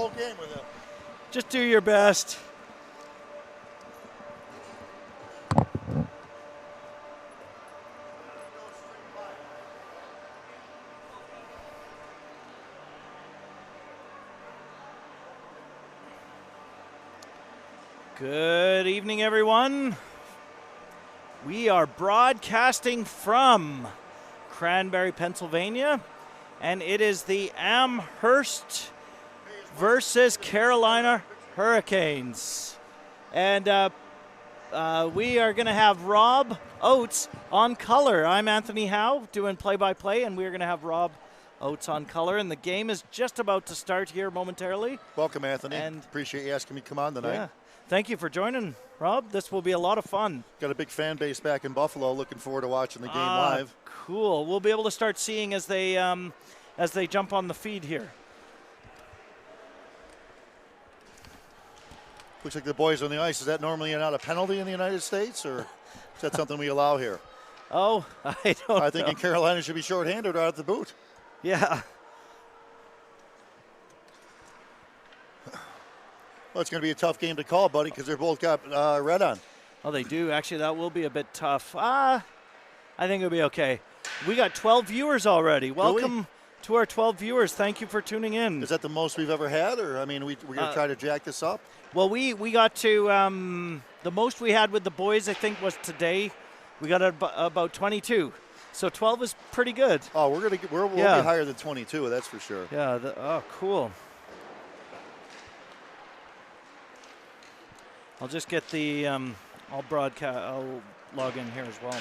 whole game with him. Just do your best. Good evening, everyone. We are broadcasting from Cranberry, Pennsylvania, and it is the Amherst versus Carolina Hurricanes. And we are going to have Rob Oates on color. I'm Anthony Howe doing play-by-play, and we're going to have Rob Oates on color. And the game is just about to start here momentarily. Welcome, Anthony. And appreciate you asking me to come on tonight. Yeah. Thank you for joining, Rob. This will be a lot of fun. Got a big fan base back in Buffalo. Looking forward to watching the game live. Cool. We'll be able to start seeing as they jump on the feed here. Looks like the boys on the ice. Is that normally not a penalty in the United States, or is that something we allow here? Oh, I don't know. I think in Carolina should be shorthanded or out of the boot. Yeah. Well, it's going to be a tough game to call, buddy, because they're both got red on. Oh, they do. Actually, that will be a bit tough. I think it'll be okay. We got 12 viewers already. Welcome to our 12 viewers. Thank you for tuning in. Is that the most we've ever had, or I mean, we're going to try to jack this up? Well, we got to the most we had with the boys, I think, was today. We got about 22. So 12 is pretty good. Oh, we'll be higher than 22. That's for sure. Yeah. Oh, cool. I'll just get the I'll log in here as well.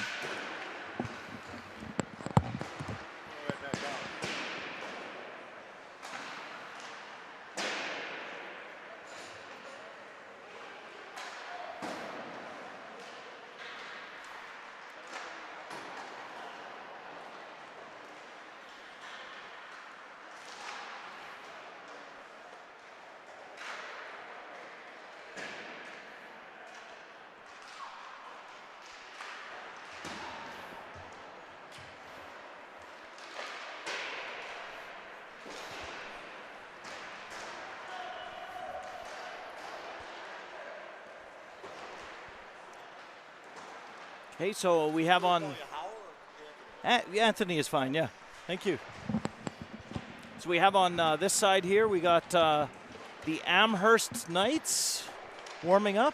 Okay, so we have on. Anthony is fine, yeah. Thank you. So we have on this side here, we got the Amherst Knights warming up.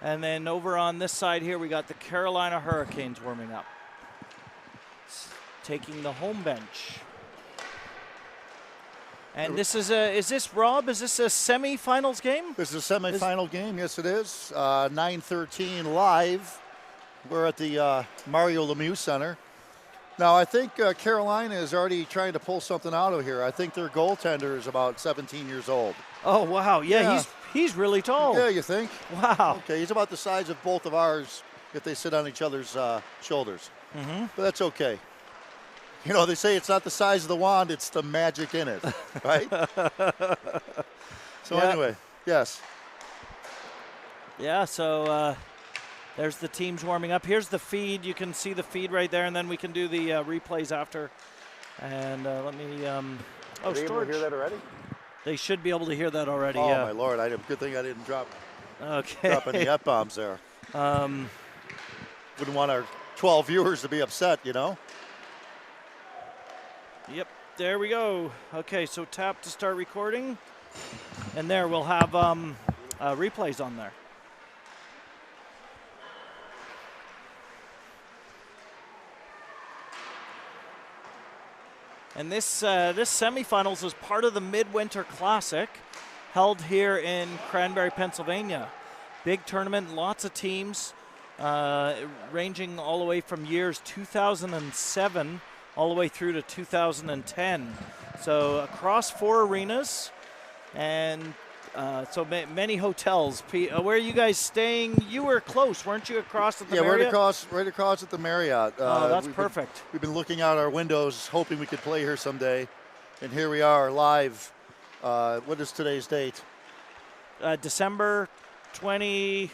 And then over on this side here, we got the Carolina Hurricanes warming up. Taking the home bench. And this is this Rob? Is this a semifinals game? This is a semifinal game, yes it is. 9:13 live. We're at the Mario Lemieux Center. Now, I think Carolina is already trying to pull something out of here. I think their goaltender is about 17 years old. Oh, wow. Yeah. He's really tall. Yeah, you think? Wow. Okay, he's about the size of both of ours if they sit on each other's shoulders. Mm-hmm. But that's okay. You know, they say it's not the size of the wand, it's the magic in it, right? So anyway, yes. Yeah, so there's the teams warming up. Here's the feed. You can see the feed right there, and then we can do the replays after. And let me Are they able to hear that already? They should be able to hear that already, oh, yeah. my Lord. Good thing I didn't drop any F-bombs there. Wouldn't want our 12 viewers to be upset, you know? Yep, there we go. Okay, so tap to start recording. And there, we'll have replays on there. And this semifinals is part of the Midwinter Classic held here in Cranberry, Pennsylvania. Big tournament, lots of teams, ranging all the way from years 2007 all the way through to 2010. So across 4 arenas and so many hotels. Where are you guys staying? You were close, weren't you, across at the Marriott? Yeah, right across at the Marriott. That's perfect. We've been looking out our windows, hoping we could play here someday. And here we are live. What is today's date? December 21st.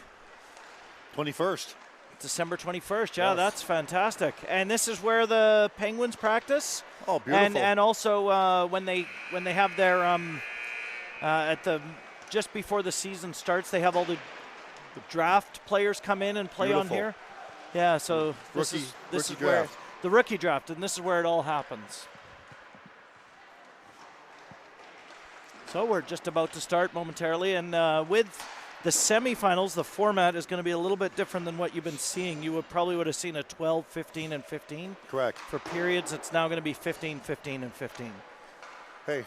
December 21st, yeah, that's fantastic. And this is where the Penguins practice. Oh, beautiful. And also when they have their just before the season starts. They have all the draft players come in and play Beautiful. on here. Yeah, so this Rookie is draft. where the rookie draft, and this is where it all happens. So we're just about to start momentarily, and with the semifinals, the format is going to be a little bit different than what you've been seeing. You probably would have seen a 12, 15, and 15. Correct. For periods, it's now going to be 15, 15, and 15. Hey.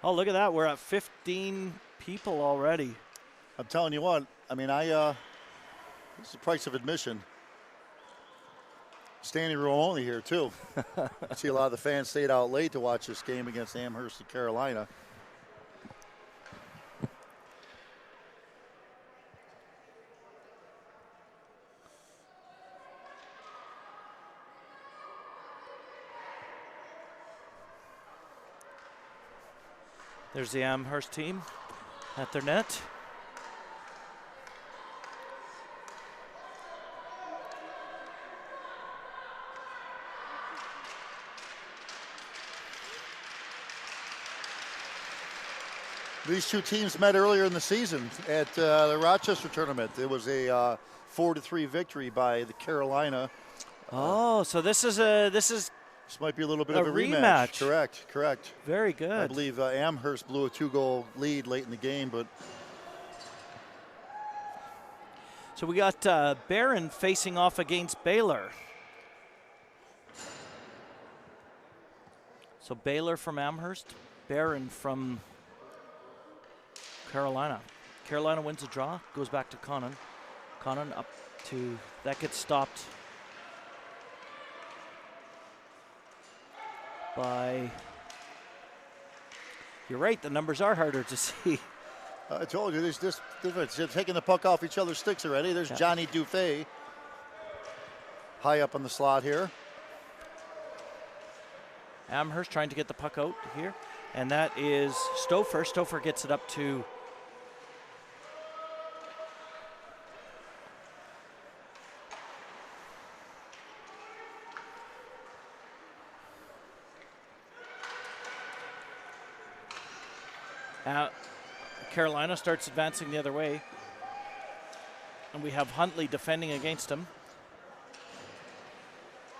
Oh, look at that. We're at 15 people already. I'm telling you what, I mean, this is the price of admission. Standing room only here, too. I see a lot of the fans stayed out late to watch this game against Amherst and Carolina. There's the Amherst team at their net. These two teams met earlier in the season at the Rochester tournament. It was a 4-3 victory by the Carolina. Oh, so this might be a little bit of a rematch. Correct. Very good. I believe Amherst blew a 2-goal lead late in the game, but so we got Barron facing off against Baylor. So Baylor from Amherst, Barron from Carolina. Carolina wins a draw, goes back to Connon. Connon up to, that gets stopped by, you're right, the numbers are harder to see. I told you, they're taking the puck off each other's sticks already. There's Johnny Dufay high up on the slot here. Amherst trying to get the puck out here, and that is Stouffer. Stouffer gets it up to Carolina starts advancing the other way, and we have Huntley defending against him.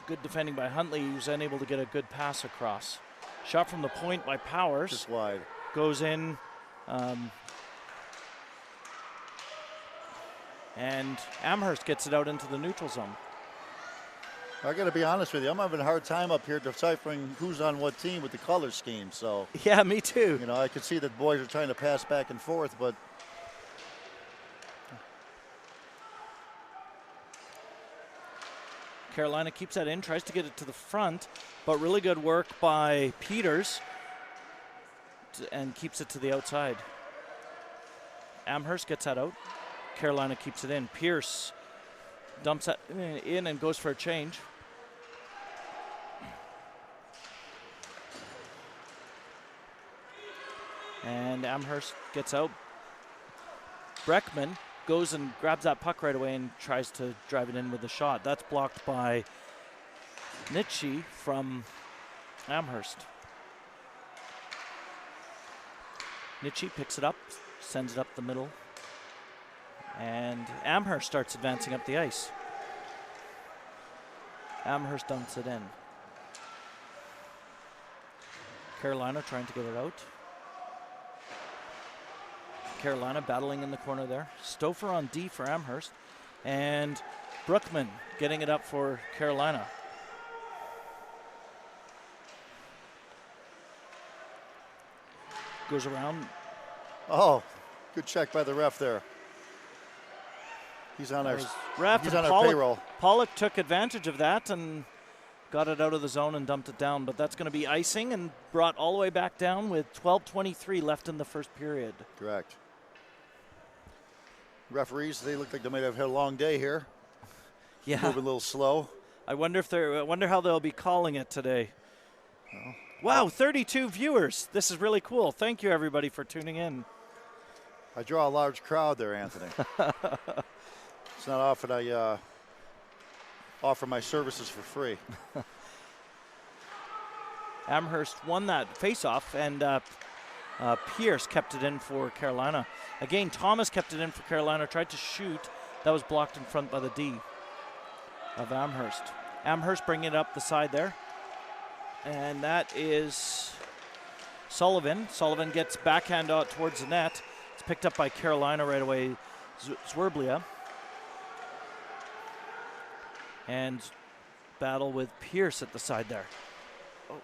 Good defending by Huntley. He was unable to get a good pass across. Shot from the point by Powers. Just wide. Goes in. And Amherst gets it out into the neutral zone. I got to be honest with you. I'm having a hard time up here deciphering who's on what team with the color scheme. So yeah, me too. You know, I could see that boys are trying to pass back and forth, but Carolina keeps that in, tries to get it to the front, but really good work by Peters and keeps it to the outside. Amherst gets that out. Carolina keeps it in. Pierce dumps that in and goes for a change. And Amherst gets out. Breckman goes and grabs that puck right away and tries to drive it in with a shot. That's blocked by Nitsche from Amherst. Nitsche picks it up, sends it up the middle, and Amherst starts advancing up the ice. Amherst dumps it in. Carolina trying to get it out. Carolina battling in the corner there. Stouffer on D for Amherst, and Brookman getting it up for Carolina. Goes around. oh, good check by the ref there. He's on our ref. He's on our payroll. Pollock took advantage of that and got it out of the zone and dumped it down, but that's going to be icing and brought all the way back down with 12:23 left in the first period. Correct. Referees, they look like they might have had a long day here. Yeah, moving a little slow. I wonder how they'll be calling it today. Oh. Wow, 32 viewers. This is really cool. Thank you, everybody, for tuning in. I draw a large crowd there, Anthony. It's not often I offer my services for free. Amherst won that faceoff, and Pierce kept it in for Carolina. Again, Thomas kept it in for Carolina, tried to shoot. That was blocked in front by the D of Amherst. Amherst bringing it up the side there. And that is Sullivan. Sullivan gets backhand out towards the net. It's picked up by Carolina right away. Zwerblia. And battle with Pierce at the side there. Oh,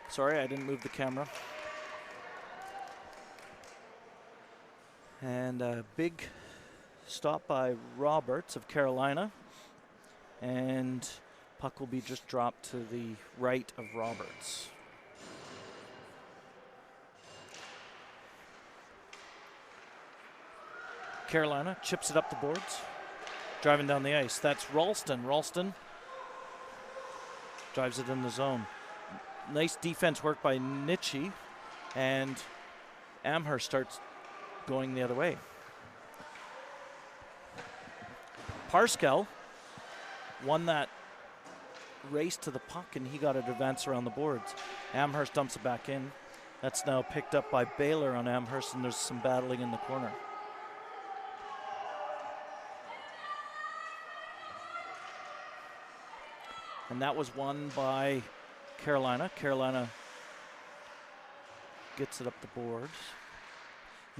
sorry, I didn't move the camera. And a big stop by Roberts of Carolina. And puck will be just dropped to the right of Roberts. Carolina chips it up the boards, driving down the ice. That's Ralston. Ralston drives it in the zone. Nice defense work by Nitschke, and Amherst starts going the other way. Parskel won that race to the puck, and he got it advance around the boards. Amherst dumps it back in. That's now picked up by Baylor on Amherst, and there's some battling in the corner. And that was won by Carolina. Carolina gets it up the boards.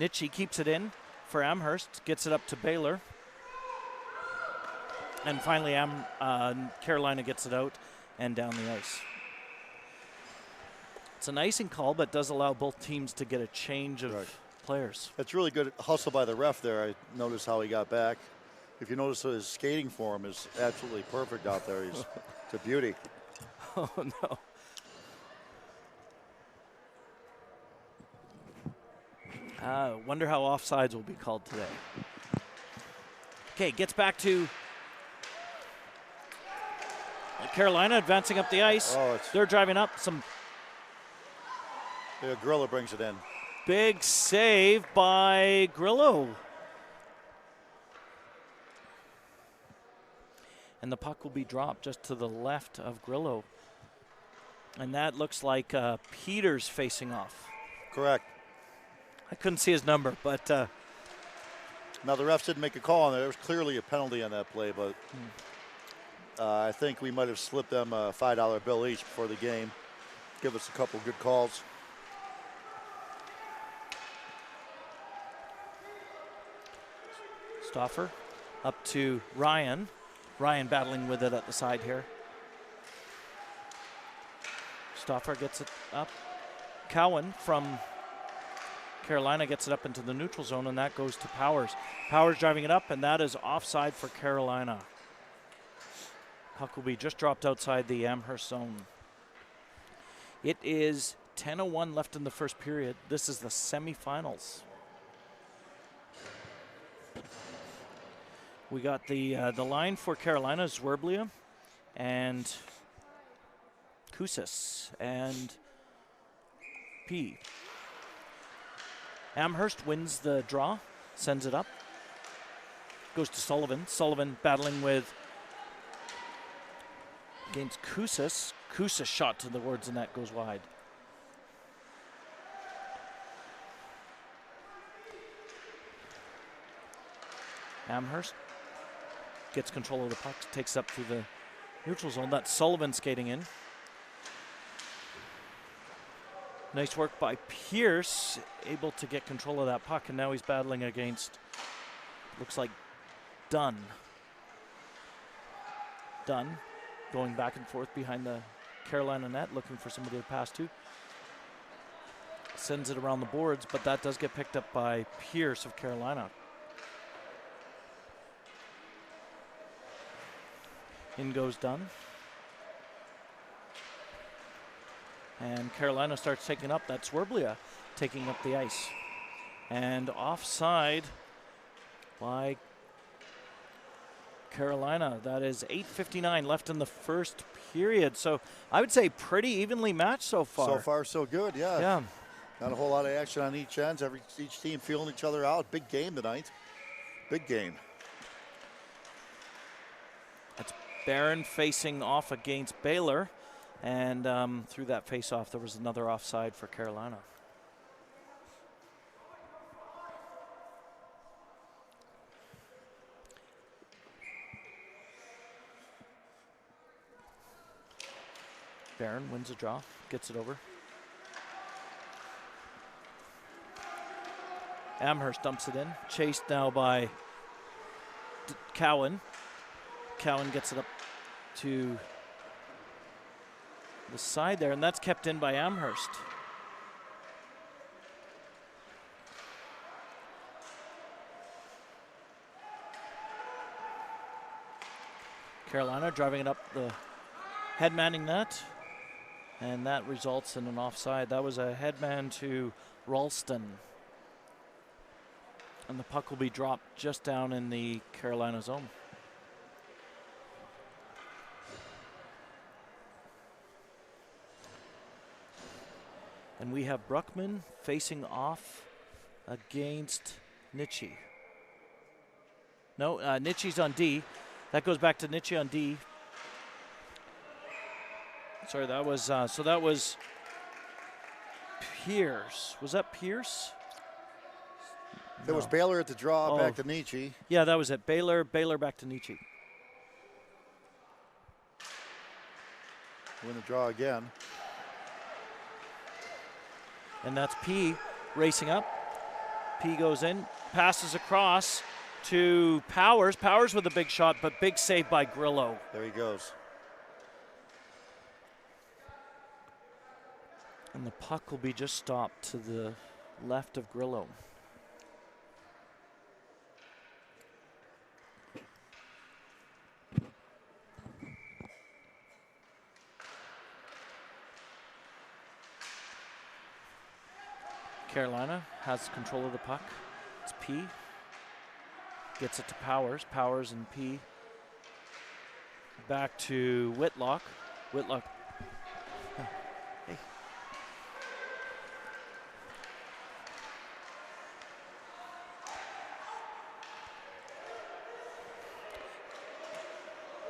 Nitschke keeps it in for Amherst, gets it up to Baylor. And finally, Carolina gets it out and down the ice. It's an icing call, but does allow both teams to get a change of players. That's really good hustle by the ref there. I noticed how he got back. If you notice, his skating form is absolutely perfect out there. It's a beauty. Oh, no. Wonder how offsides will be called today. Okay, gets back to Carolina, advancing up the ice. Oh, they're driving up. Grillo brings it in. Big save by Grillo. And the puck will be dropped just to the left of Grillo. And that looks like Peters facing off. Correct. I couldn't see his number, but... Now, the refs didn't make a call on that. There was clearly a penalty on that play, but I think we might have slipped them a $5 bill each before the game. Give us a couple good calls. Stauffer up to Ryan. Ryan battling with it at the side here. Stauffer gets it up. Cowan from Carolina gets it up into the neutral zone, and that goes to Powers. Powers driving it up, and that is offside for Carolina. Puck will be just dropped outside the Amherst zone. It is 10:01 left in the first period. This is the semifinals. We got the line for Carolina, Zwerblia and Kusis and P. Amherst wins the draw, sends it up. Goes to Sullivan. Sullivan battling with against Kusis. Kusis shot to the towards the net, goes wide. Amherst gets control of the puck, takes up through the neutral zone. That's Sullivan skating in. Nice work by Pierce, able to get control of that puck, and now he's battling against, looks like Dunn. Dunn going back and forth behind the Carolina net, looking for somebody to pass to. Sends it around the boards, but that does get picked up by Pierce of Carolina. In goes Dunn. And Carolina starts taking up. That's Zwerblia taking up the ice. And offside by Carolina. That is 8:59 left in the first period. So I would say pretty evenly matched so far. So far, so good, yeah. Yeah. Not a whole lot of action on each end. Each team feeling each other out. Big game tonight. Big game. That's Barron facing off against Baylor. And through that face-off, there was another offside for Carolina. Barron wins a draw, gets it over. Amherst dumps it in, chased now by Cowan. Cowan gets it up to the side there, and that's kept in by Amherst. Carolina driving it up the headmanning net, and that results in an offside. That was a headman to Ralston. And the puck will be dropped just down in the Carolina zone. And we have Bruckman facing off against Nitsche. No, Nitsche's on D. That goes back to Nitsche on D. Sorry, that was, so that was Pierce. Was that Pierce? There was Baylor at the draw, back to Nitsche. Yeah, that was it. Baylor back to Nitsche. Win the draw again. And that's P racing up. P goes in, passes across to Powers. Powers with a big shot, but big save by Grillo. There he goes. And the puck will be just stopped to the left of Grillo. Carolina has control of the puck. It's P. Gets it to Powers. Powers and P. Back to Whitlock. Whitlock. Hey.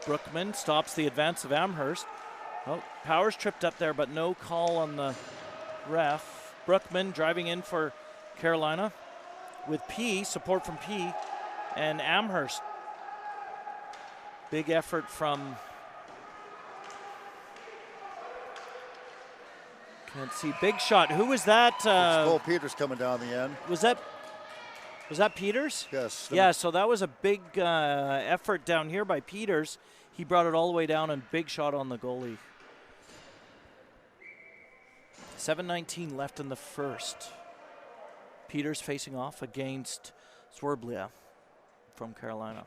Brookman stops the advance of Amherst. Oh, Powers tripped up there, but no call on the ref. Brookman driving in for Carolina with P, support from P, and Amherst. Big effort from, can't see, big shot. Who was that? Cole Peters coming down the end. Was that Peters? Yes. Yeah, so that was a big effort down here by Peters. He brought it all the way down and big shot on the goalie. 7:19 left in the first. Peters facing off against Swerblia from Carolina.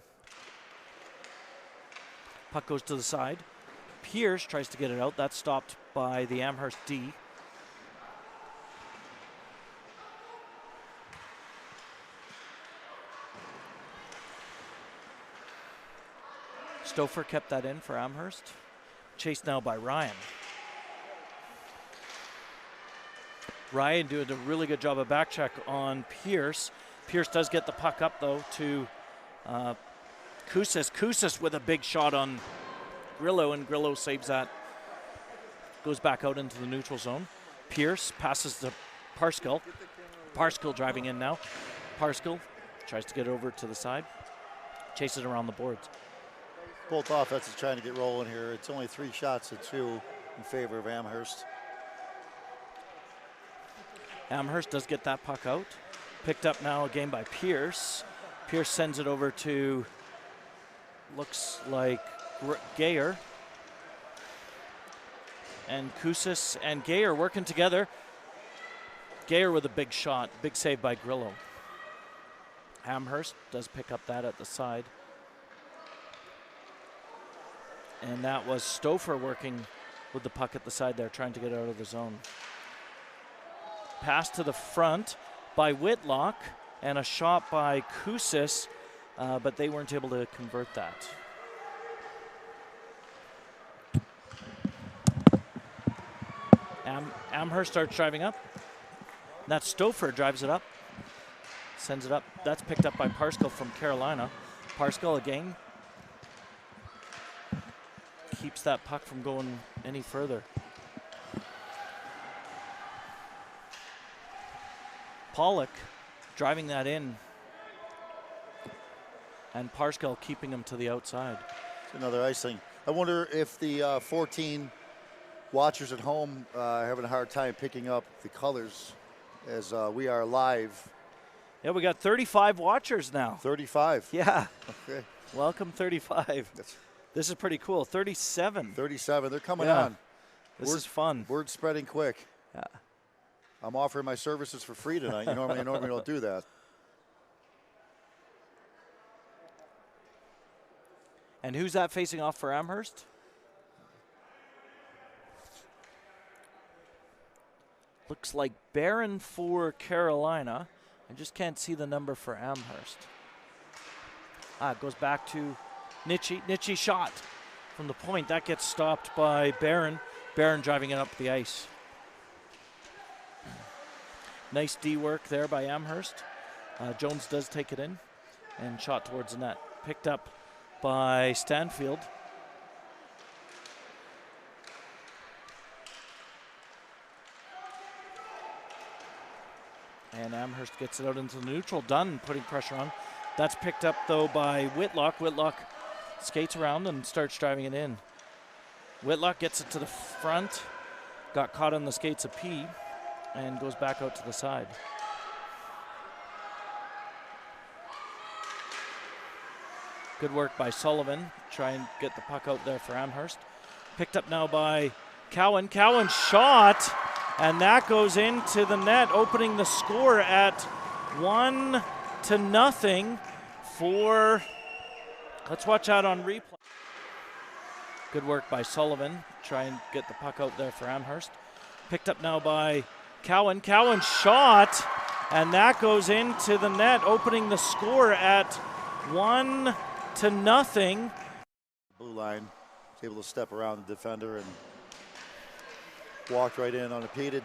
Puck goes to the side. Pierce tries to get it out. That's stopped by the Amherst D. Stouffer kept that in for Amherst. Chased now by Ryan. Ryan doing a really good job of back check on Pierce. Pierce does get the puck up, though, to Koussis. Koussis with a big shot on Grillo, and Grillo saves that. Goes back out into the neutral zone. Pierce passes to Parskill. Parskill driving in now. Parskill tries to get over to the side. Chases around the boards. Both offenses trying to get rolling here. It's only 3 shots to 2 in favor of Amherst. Amherst does get that puck out. Picked up now again by Pierce. Pierce sends it over to, looks like Gayer. And Koussis and Gayer working together. Gayer with a big shot. Big save by Grillo. Amherst does pick up that at the side. And that was Stouffer working with the puck at the side there, trying to get out of the zone. Pass to the front by Whitlock and a shot by Koussis, but they weren't able to convert that. Amherst starts driving up. That Stouffer drives it up, sends it up. That's picked up by Parskill from Carolina. Parskill again keeps that puck from going any further. Pollock driving that in, and Parskell keeping him to the outside. It's another ice thing. I wonder if the 14 watchers at home are having a hard time picking up the colors as we are live. Yeah, we got 35 watchers now. 35. Yeah. Okay. Welcome 35. This is pretty cool. 37. 37. They're coming Yeah. on. This is fun. Word's spreading quick. Yeah. I'm offering my services for free tonight. You normally don't do that. And who's that facing off for Amherst? Looks like Barron for Carolina. I just can't see the number for Amherst. It goes back to Nitschy. Nitschy shot from the point. That gets stopped by Barron. Barron driving it up the ice. Nice D work there by Amherst. Jones does take it in and shot towards the net. Picked up by Stanfield. And Amherst gets it out into the neutral. Dunn putting pressure on. That's picked up, though, by Whitlock. Whitlock skates around and starts driving it in. Whitlock gets it to the front. Got caught on the skates of P and goes back out to the side. Good work by Sullivan. Try and get the puck out there for Amherst. Picked up now by Cowan. Cowan shot, and that goes into the net, opening the score at 1-0 for, let's watch out on replay. Good work by Sullivan. Try and get the puck out there for Amherst. Picked up now by Cowan. Cowan shot, and that goes into the net, opening the score at 1-0. Blue line is able to step around the defender and walked right in unimpeded.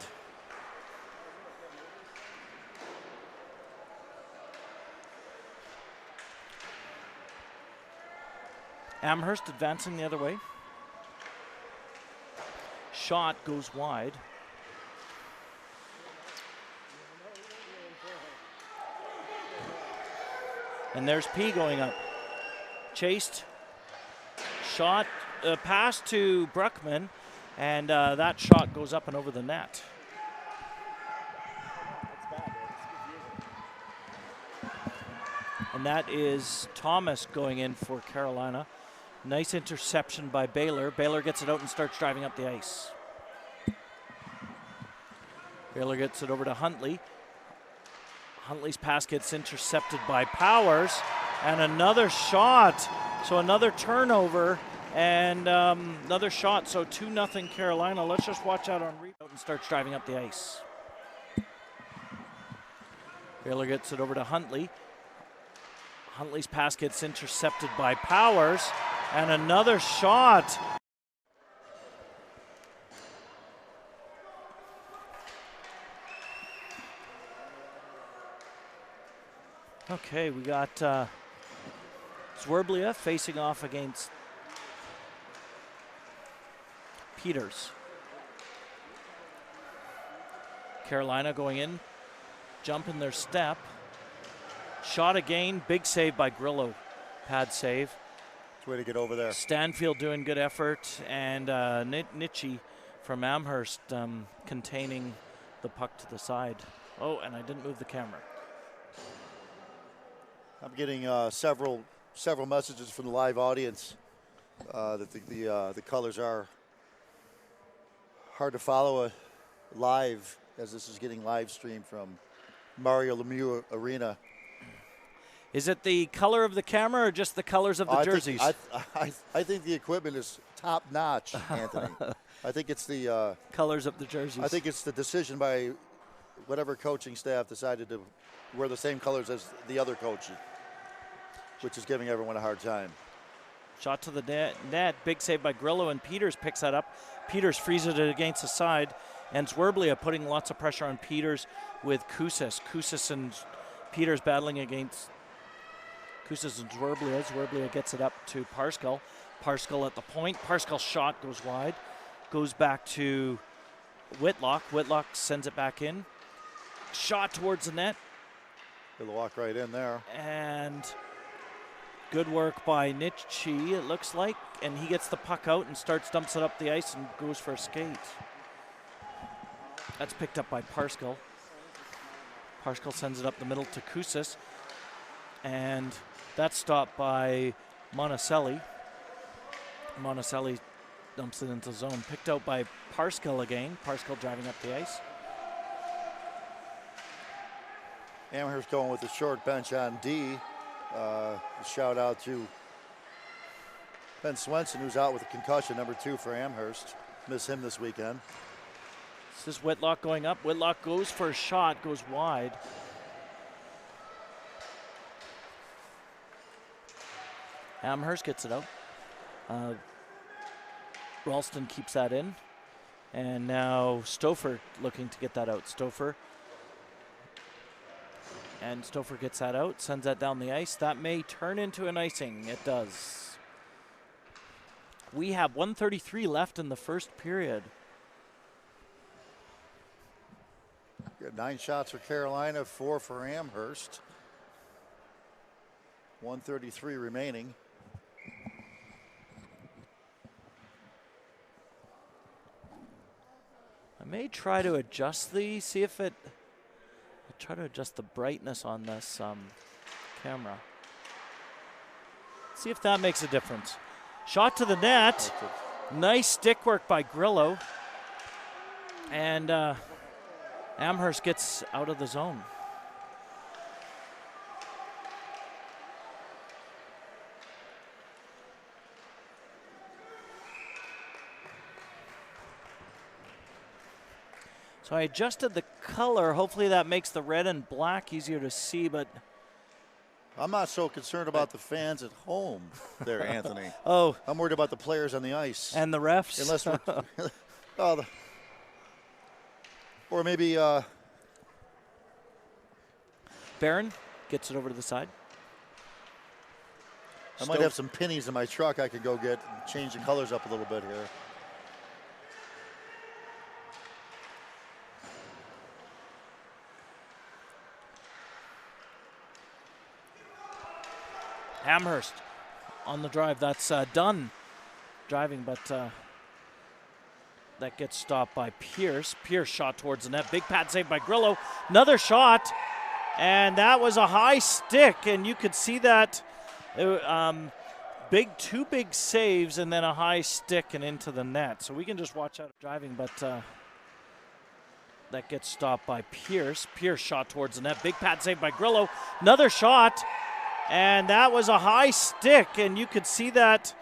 Amherst advancing the other way. Shot goes wide. And there's P going up. Chased. Shot, pass to Bruckman, and that shot goes up and over the net. And that is Thomas going in for Carolina. Nice interception by Baylor. Baylor gets it out and starts driving up the ice. Baylor gets it over to Huntley. Huntley's pass gets intercepted by Powers, and another shot. So another turnover and another shot. So 2-0 Carolina. Let's just watch out on rebound and starts driving up the ice. Baylor gets it over to Huntley. Huntley's pass gets intercepted by Powers, and another shot. Okay, we got Zwerblia facing off against Peters. Carolina going in, jump in their step. Shot again, big save by Grillo. Pad save. Way to get over there. Stanfield doing good effort, and Nitschy from Amherst containing the puck to the side. Oh, and I didn't move the camera. I'm getting several messages from the live audience that the colors are hard to follow live, as this is getting live streamed from Mario Lemieux Arena. Is it the color of the camera or just the colors of the jerseys? I think the equipment is top notch, Anthony. I think it's the colors of the jerseys. I think it's the decision by whatever coaching staff decided to wear the same colors as the other coaches, which is giving everyone a hard time. Shot to the net, big save by Grillo, and Peters picks that up. Peters freezes it against the side, and Zwerblia putting lots of pressure on Peters with Koussis. Koussis and Peters battling against Koussis and Zwerblia. Zwerblia gets it up to Parskell. Parskell at the point. Parskell's shot goes wide. goes back to Whitlock. Whitlock sends it back in. Shot towards the net. Good walk right in there. And good work by Nitschke, it looks like. And he gets the puck out and dumps it up the ice and goes for a skate. That's picked up by Parskill. Parskill sends it up the middle to Koussis. And that's stopped by Monticelli. Monticelli dumps it into zone. Picked out by Parskill again. Parskill driving up the ice. Amherst going with the short bench on D. A shout out to Ben Swenson, who's out with a concussion, number 2 for Amherst. Miss him this weekend. This is Whitlock going up. Whitlock goes for a shot, goes wide. Amherst gets it out. Ralston keeps that in. And now Stouffer looking to get that out. Stouffer gets that out, sends that down the ice. That may turn into an icing. It does. We have 1:33 left in the first period. Got 9 shots for Carolina, 4 for Amherst. 1:33 remaining. I may try to adjust try to adjust the brightness on this camera. See if that makes a difference. Shot to the net. Nice stick work by Grillo. And Amherst gets out of the zone. So I adjusted the color. Hopefully that makes the red and black easier to see, but I'm not so concerned about the fans at home there, Anthony. Oh. I'm worried about the players on the ice. And the refs. Unless we're or maybe Barron gets it over to the side. I might have some pennies in my truck I could go get and change the colors up a little bit here. Amherst on the drive. That's done driving, but that gets stopped by Pierce. Pierce shot towards the net. Big pad save by Grillo. Another shot, and that was a high stick, and you could see that. Two big saves, and then a high stick and into the net. So we can just watch out driving, but that gets stopped by Pierce. Pierce shot towards the net. Big pad save by Grillo. Another shot. And that was a high stick, and you could see that.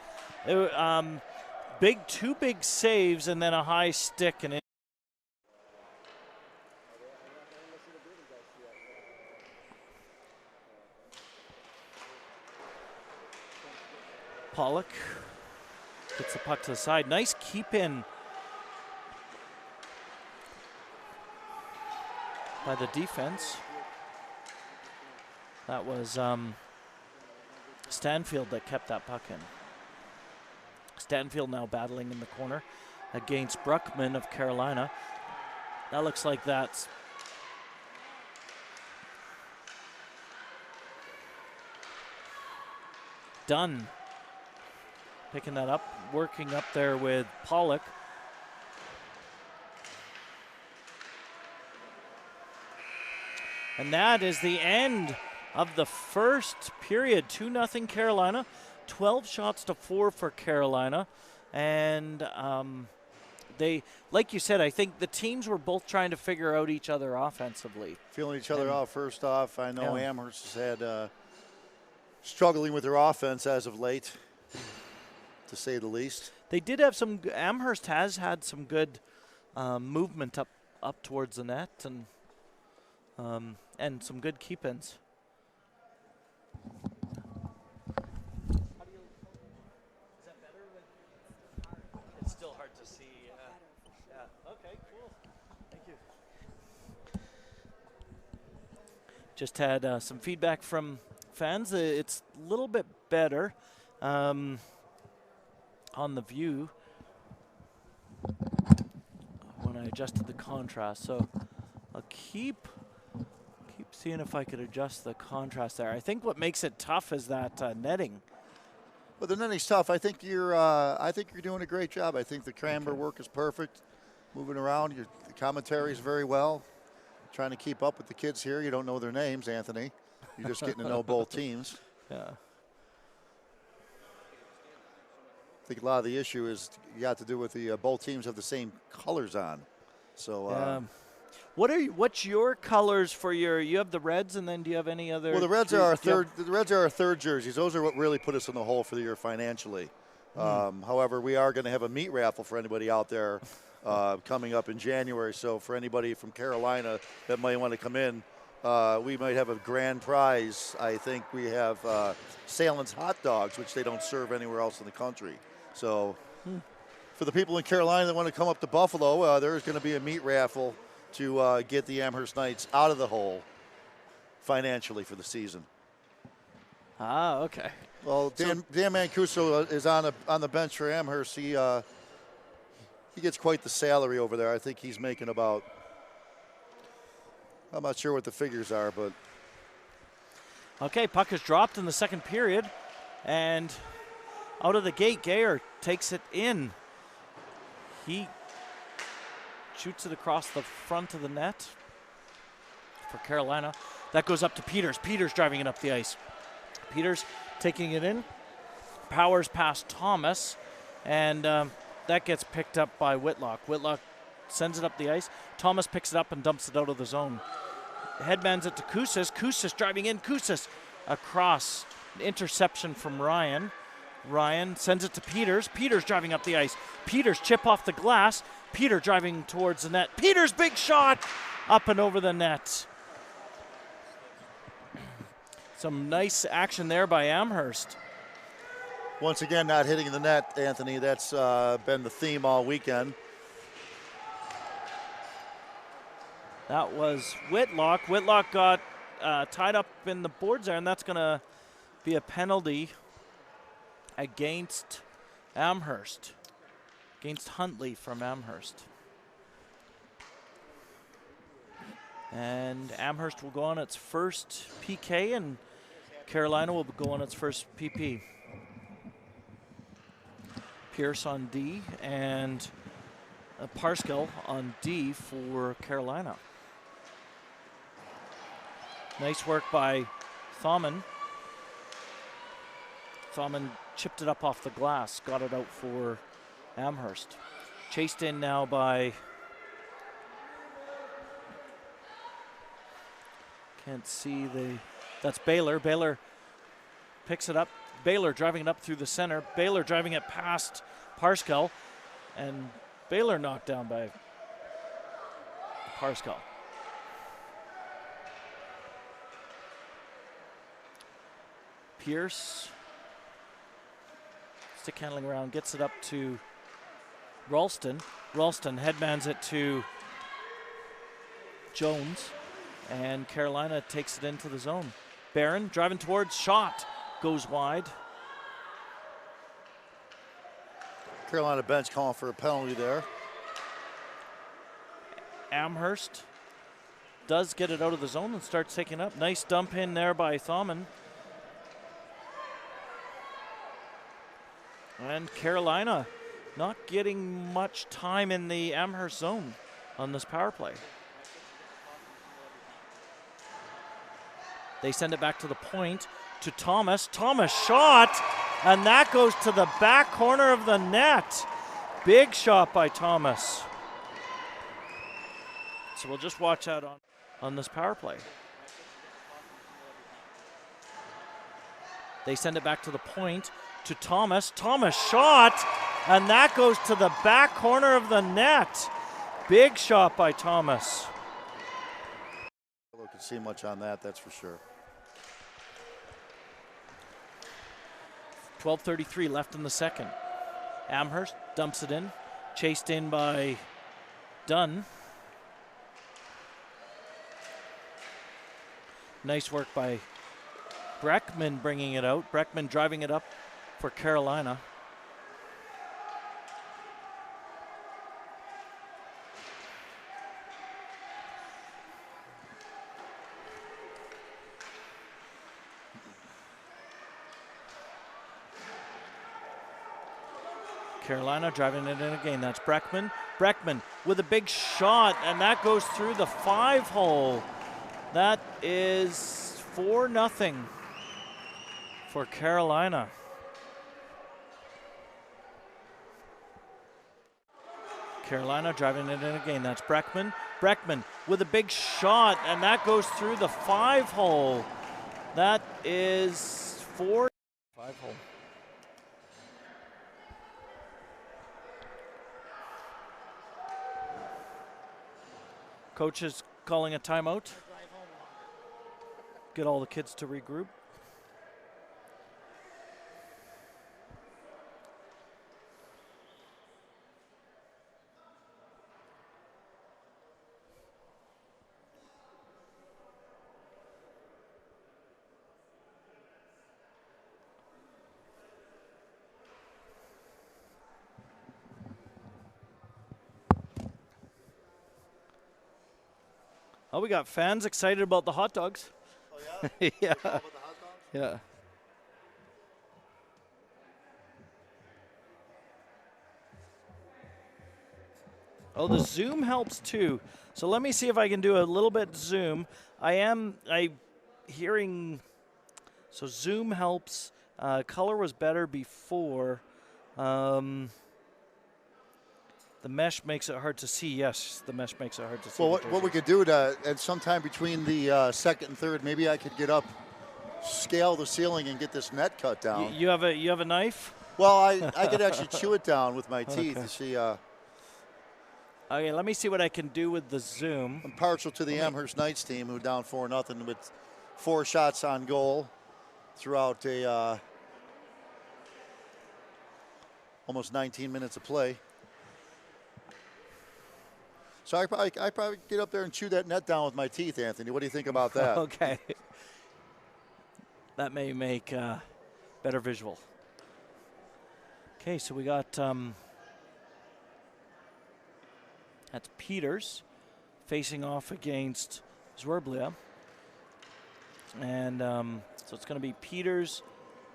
Two big saves, and then a high stick. And Pollock gets the puck to the side. Nice keep in by the defense. That was Stanfield that kept that puck in. Stanfield now battling in the corner against Bruckman of Carolina. That looks like that's done. Picking that up, working up there with Pollock. And that is the end of the first period. 2-0 Carolina, 12 shots to 4 for Carolina. And they, like you said, I think the teams were both trying to figure out each other offensively. Feeling each other out first off. I know Amherst has had struggling with their offense as of late, to say the least. They did have Amherst has had some good movement up towards the net and some good keep-ins. Is that better? It's still hard to see. Yeah. Okay, cool. Thank you. Just had some feedback from fans. It's a little bit better on the view. adjusted the contrast. So I'll keep seeing if I could adjust the contrast there. I think what makes it tough is that netting. Well, the netting's tough. I think you're doing a great job. I think the camera work is perfect. Moving around, the commentary is very well. Trying to keep up with the kids here. You don't know their names, Anthony. You're just getting to know both teams. Yeah. I think a lot of the issue is you got to do with the both teams have the same colors on. So. What's your colors for you have the Reds, and then do you have any other? Well, the Reds are our third. The Reds are our third jerseys. Those are what really put us in the hole for the year financially. However, we are going to have a meat raffle for anybody out there coming up in January. So for anybody from Carolina that might want to come in, we might have a grand prize. I think we have Salen's hot dogs, which they don't serve anywhere else in the country. So for the people in Carolina that want to come up to Buffalo, there's going to be a meat raffle to get the Amherst Knights out of the hole financially for the season. Okay. Well, Dan Mancuso is on the bench for Amherst. He gets quite the salary over there. I think he's making about, I'm not sure what the figures are, but. Okay, puck is dropped in the second period, and out of the gate, Gayer takes it in. He shoots it across the front of the net for Carolina. That goes up to Peters. Peters driving it up the ice. Peters taking it in. Powers past Thomas, and that gets picked up by Whitlock. Whitlock sends it up the ice. Thomas picks it up and dumps it out of the zone. Headmans it to Koussis. Koussis driving in. Koussis across. Interception from Ryan. Ryan sends it to Peters. Peters driving up the ice. Peters chip off the glass. Peter driving towards the net. Peters big shot up and over the net. Some nice action there by Amherst. Once again, not hitting the net, Anthony. That's been the theme all weekend. That was Whitlock. Whitlock got tied up in the boards there, and that's going to be a penalty against Amherst, against Huntley from Amherst. And Amherst will go on its first PK, and Carolina will go on its first PP. Pierce on D and Parskill on D for Carolina. Nice work by Thaumann. Thaumann chipped it up off the glass, got it out for Amherst. Chased in now by, can't see that's Baylor. Baylor picks it up. Baylor driving it up through the center. Baylor driving it past Parskill, and Baylor knocked down by Parskill. Pierce, stick handling around, gets it up to Ralston. Ralston headmans it to Jones, and Carolina takes it into the zone. Barron driving towards, shot, goes wide. Carolina bench calling for a penalty there. Amherst does get it out of the zone and starts taking up. Nice dump in there by Thaumann. And Carolina not getting much time in the Amherst zone on this power play. They send it back to the point to Thomas. Thomas shot, and that goes to the back corner of the net. Big shot by Thomas. So we'll just watch out on this power play. They send it back to the point to Thomas. Thomas shot, and that goes to the back corner of the net. Big shot by Thomas. We can see much on that, that's for sure. 12:33 left in the second. Amherst dumps it in, chased in by Dunn. Nice work by Breckman bringing it out. Breckman driving it up for Carolina. Carolina driving it in again. That's Breckman. Breckman with a big shot, and that goes through the 5-hole. That is 4-0 for Carolina. Carolina driving it in again. That's Breckman. Breckman with a big shot, and that goes through the 5-hole. That is 5-hole. Coach is calling a timeout. Get all the kids to regroup. Oh, we got fans excited about the hot dogs. Oh, yeah? Yeah. About the hot dogs? Yeah. Oh, the zoom helps too. So let me see if I can do a little bit zoom. I hearing, so zoom helps. Color was better before. The mesh makes it hard to see. Yes, the mesh makes it hard to see. Well, what we could do at some time between the second and third, maybe I could get up, scale the ceiling, and get this net cut down. You have a knife? Well, I could actually chew it down with my teeth to see. Okay, let me see what I can do with the zoom. I'm partial to the Amherst Knights team, who down 4-0 with 4 shots on goal throughout almost 19 minutes of play. So I probably get up there and chew that net down with my teeth, Anthony. What do you think about that? Okay. That may make better visual. Okay, so we got that's Peters facing off against Zwerblia. And so it's going to be Peters,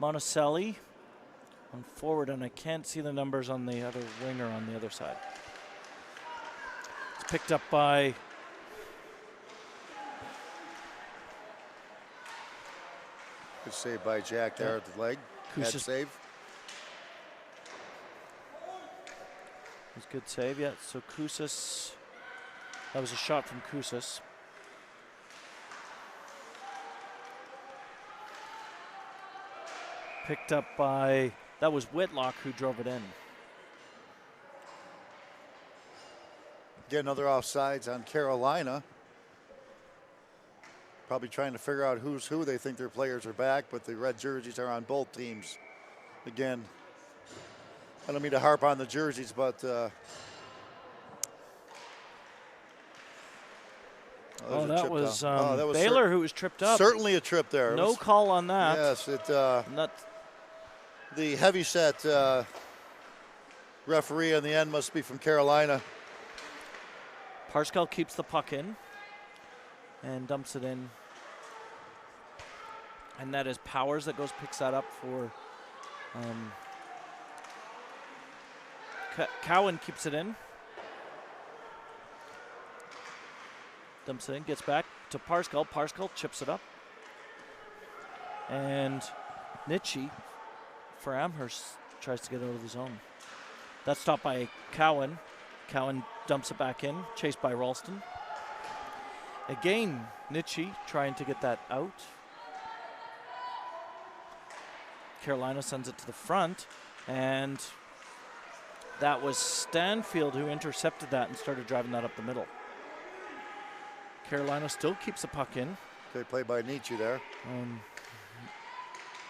Monticelli on forward, and I can't see the numbers on the other winger on the other side. It's picked up by Good save by Jack there at the leg. Head save. It was a good save, yeah. So Kousas, that was a shot from Kousas. Picked up by, that was Whitlock who drove it in. Get another offsides on Carolina. Probably trying to figure out who's who. They think their players are back, but the red jerseys are on both teams. Again, I don't mean to harp on the jerseys, but that was Baylor who was tripped up. Certainly a trip there. No call on that. Yes, the heavyset referee in the end must be from Carolina. Parscale keeps the puck in and dumps it in. And that is Powers that picks that up for Cowan keeps it in. Dumps it in, gets back to Parscale. Parscale chips it up. And Nitschke for Amherst tries to get out of the zone. That's stopped by Cowan. Cowan dumps it back in, chased by Ralston. Again, Nitschke trying to get that out. Carolina sends it to the front, and that was Stanfield who intercepted that and started driving that up the middle. Carolina still keeps the puck in. Good play by Nitschke there.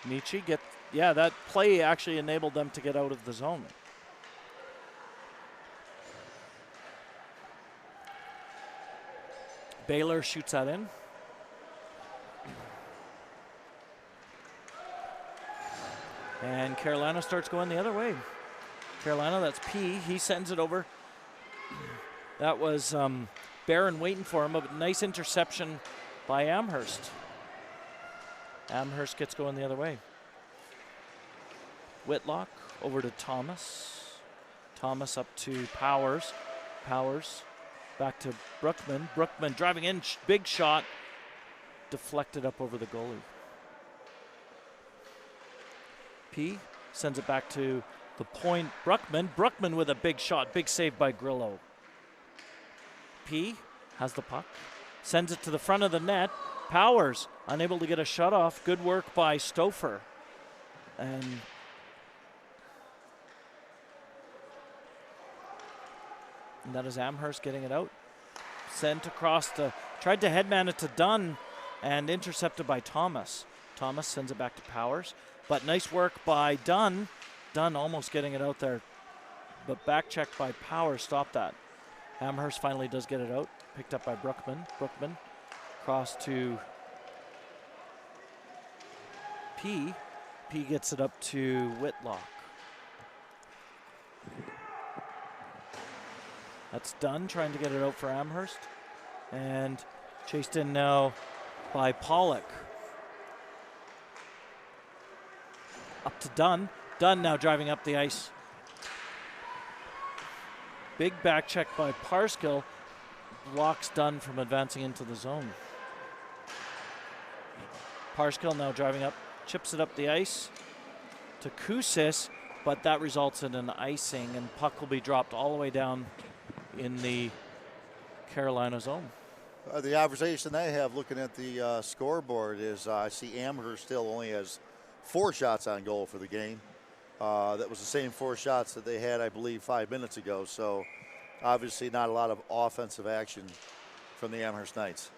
Nitschke that play actually enabled them to get out of the zone. Baylor shoots that in. And Carolina starts going the other way. Carolina, that's P. He sends it over. That was Barron waiting for him. A nice interception by Amherst. Amherst gets going the other way. Whitlock over to Thomas. Thomas up to Powers. Powers back to Brookman. Brookman driving in, big shot. Deflected up over the goalie. P sends it back to the point. Brookman. Brookman with a big shot. Big save by Grillo. P has the puck. Sends it to the front of the net. Powers unable to get a shot off. Good work by Stouffer. And that is Amherst getting it out. Sent across tried to headman it to Dunn and intercepted by Thomas. Thomas sends it back to Powers. But nice work by Dunn. Dunn almost getting it out there. But back check by Powers stopped that. Amherst finally does get it out. Picked up by Brookman. Brookman cross to P. P gets it up to Whitlock. That's Dunn trying to get it out for Amherst. And chased in now by Pollock. Up to Dunn. Dunn now driving up the ice. Big back check by Parskill. Blocks Dunn from advancing into the zone. Parskill now driving up. Chips it up the ice to Kusis. But that results in an icing. And puck will be dropped all the way down in the Carolina zone. The observation I have looking at the scoreboard is I see Amherst still only has 4 shots on goal for the game. That was the same 4 shots that they had, I believe, 5 minutes ago. So obviously not a lot of offensive action from the Amherst Knights.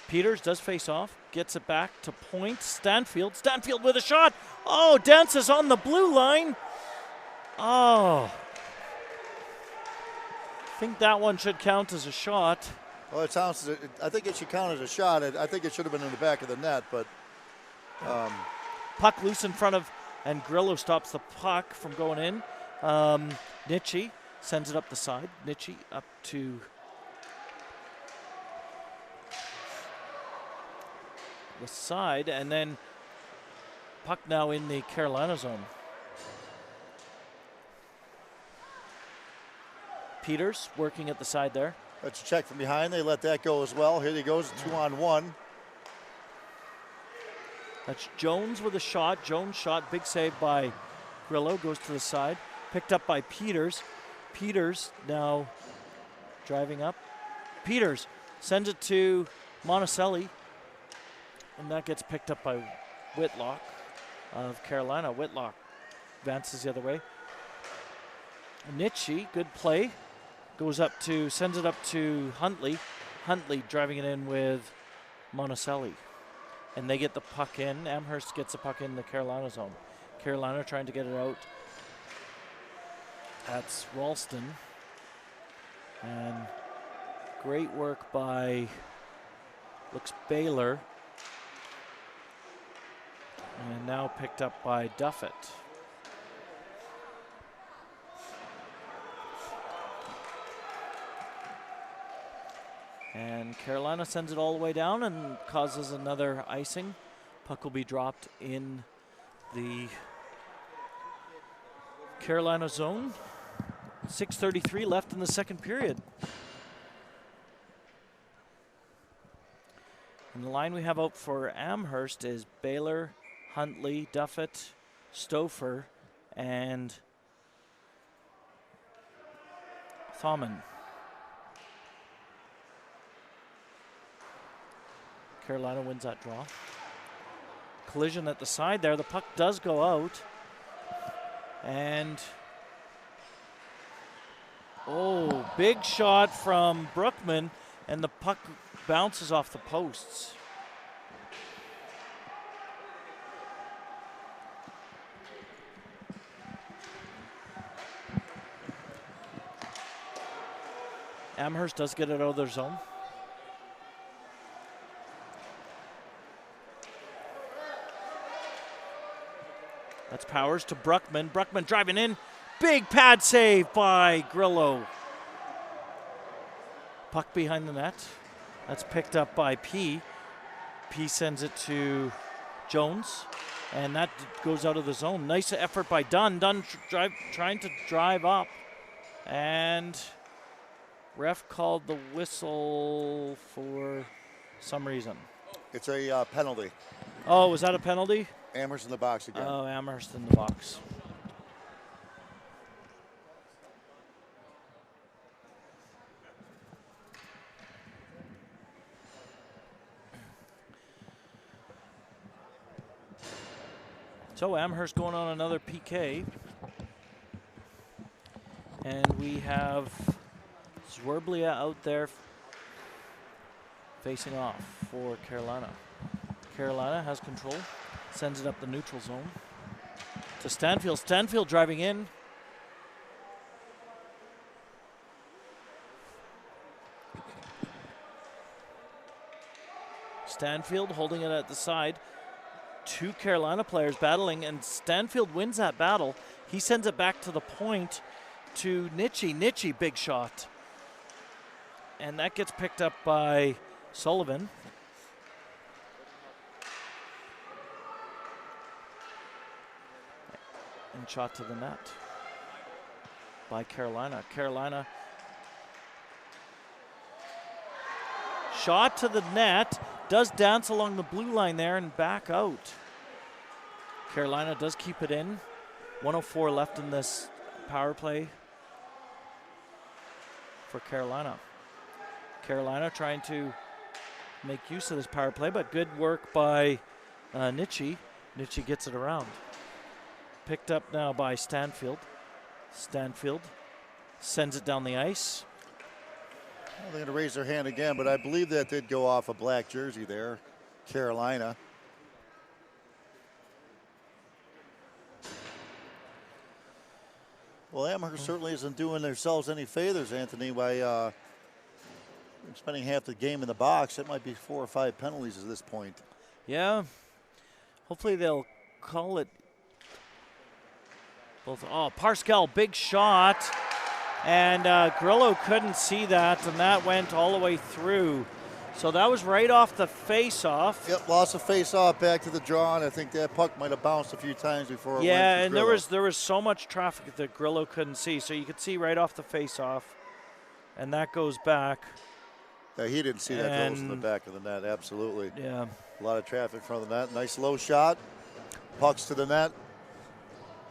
Peters does face off, gets it back to point. Stanfield. Stanfield with a shot. Oh, dances on the blue line. Oh. I think that one should count as a shot. Well, I think it should count as a shot. I think it should have been in the back of the net, but puck loose in front of, and Grillo stops the puck from going in. Nitsche sends it up the side. Nitsche up to the side, and then puck now in the Carolina zone. Peters working at the side there. That's a check from behind. They let that go as well. Here he goes, 2-on-1. That's Jones with a shot. Jones shot, big save by Grillo, goes to the side. Picked up by Peters. Peters now driving up. Peters sends it to Monticelli, and that gets picked up by Whitlock of Carolina. Whitlock advances the other way. Nitsche, good play. Goes up to, sends it up to Huntley. Huntley driving it in with Monticelli. And they get the puck in. Amherst gets the puck in the Carolina zone. Carolina trying to get it out. That's Ralston. And great work by, looks Baylor. And now picked up by Duffett. And Carolina sends it all the way down and causes another icing. Puck will be dropped in the Carolina zone. 6:33 left in the second period. And the line we have out for Amherst is Baylor, Huntley, Duffett, Stouffer, and Thaumann. Carolina wins that draw. Collision at the side there. The puck does go out. And, oh, big shot from Brookman, and the puck bounces off the posts. Amherst does get it out of their zone. That's Powers to Brookman. Brookman driving in. Big pad save by Grillo. Puck behind the net. That's picked up by P. P sends it to Jones. And that goes out of the zone. Nice effort by Dunn. Dunn trying to drive up. And ref called the whistle for some reason. It's a penalty. Oh, was that a penalty? Amherst in the box again. Oh, Amherst in the box. So Amherst going on another PK. And we have Zwerblia out there facing off for Carolina. Carolina has control, sends it up the neutral zone to Stanfield. Stanfield driving in. Stanfield holding it at the side. Two Carolina players battling, and Stanfield wins that battle. He sends it back to the point to Nitschy. Nitschy, big shot. And that gets picked up by Sullivan. And shot to the net by Carolina. Carolina shot to the net, does dance along the blue line there and back out. Carolina does keep it in. 1:04 left in this power play for Carolina. Carolina trying to make use of this power play, but good work by Nitschy. Nitschy gets it around. Picked up now by Stanfield. Stanfield sends it down the ice. Well, they're going to raise their hand again, but I believe that did go off a black jersey there, Carolina. Well, Amherst certainly isn't doing themselves any favors, Anthony, by spending half the game in the box. It might be 4 or 5 penalties at this point. Yeah. Hopefully they'll call it both. Oh, Parscale, big shot. And Grillo couldn't see that, and that went all the way through. So that was right off the face-off. Yep, lost the face-off, back to the draw, and I think that puck might have bounced a few times before it went to and Grillo. there was so much traffic that Grillo couldn't see. So you could see right off the face-off, and that goes back. Yeah, he didn't see that goes in the back of the net, absolutely. Yeah. A lot of traffic in front of the net. Nice low shot. Pucks to the net.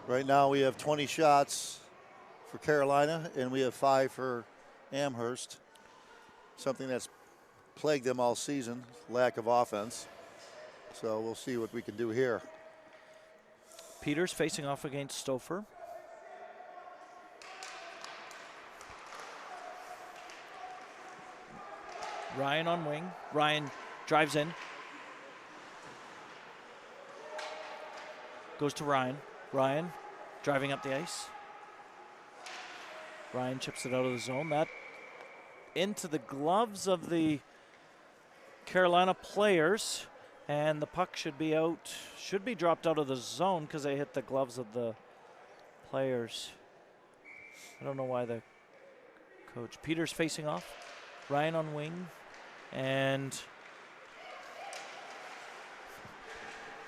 Right now we have 20 shots for Carolina, and we have 5 for Amherst. Something that's plagued them all season, lack of offense. So we'll see what we can do here. Peters facing off against Stouffer. Ryan on wing. Ryan drives in. Goes to Ryan. Ryan driving up the ice. Ryan chips it out of the zone. That into the gloves of the Carolina players, and the puck should be out, should be dropped out of the zone because they hit the gloves of the players. I don't know why the coach. Peters facing off. Ryan on wing, and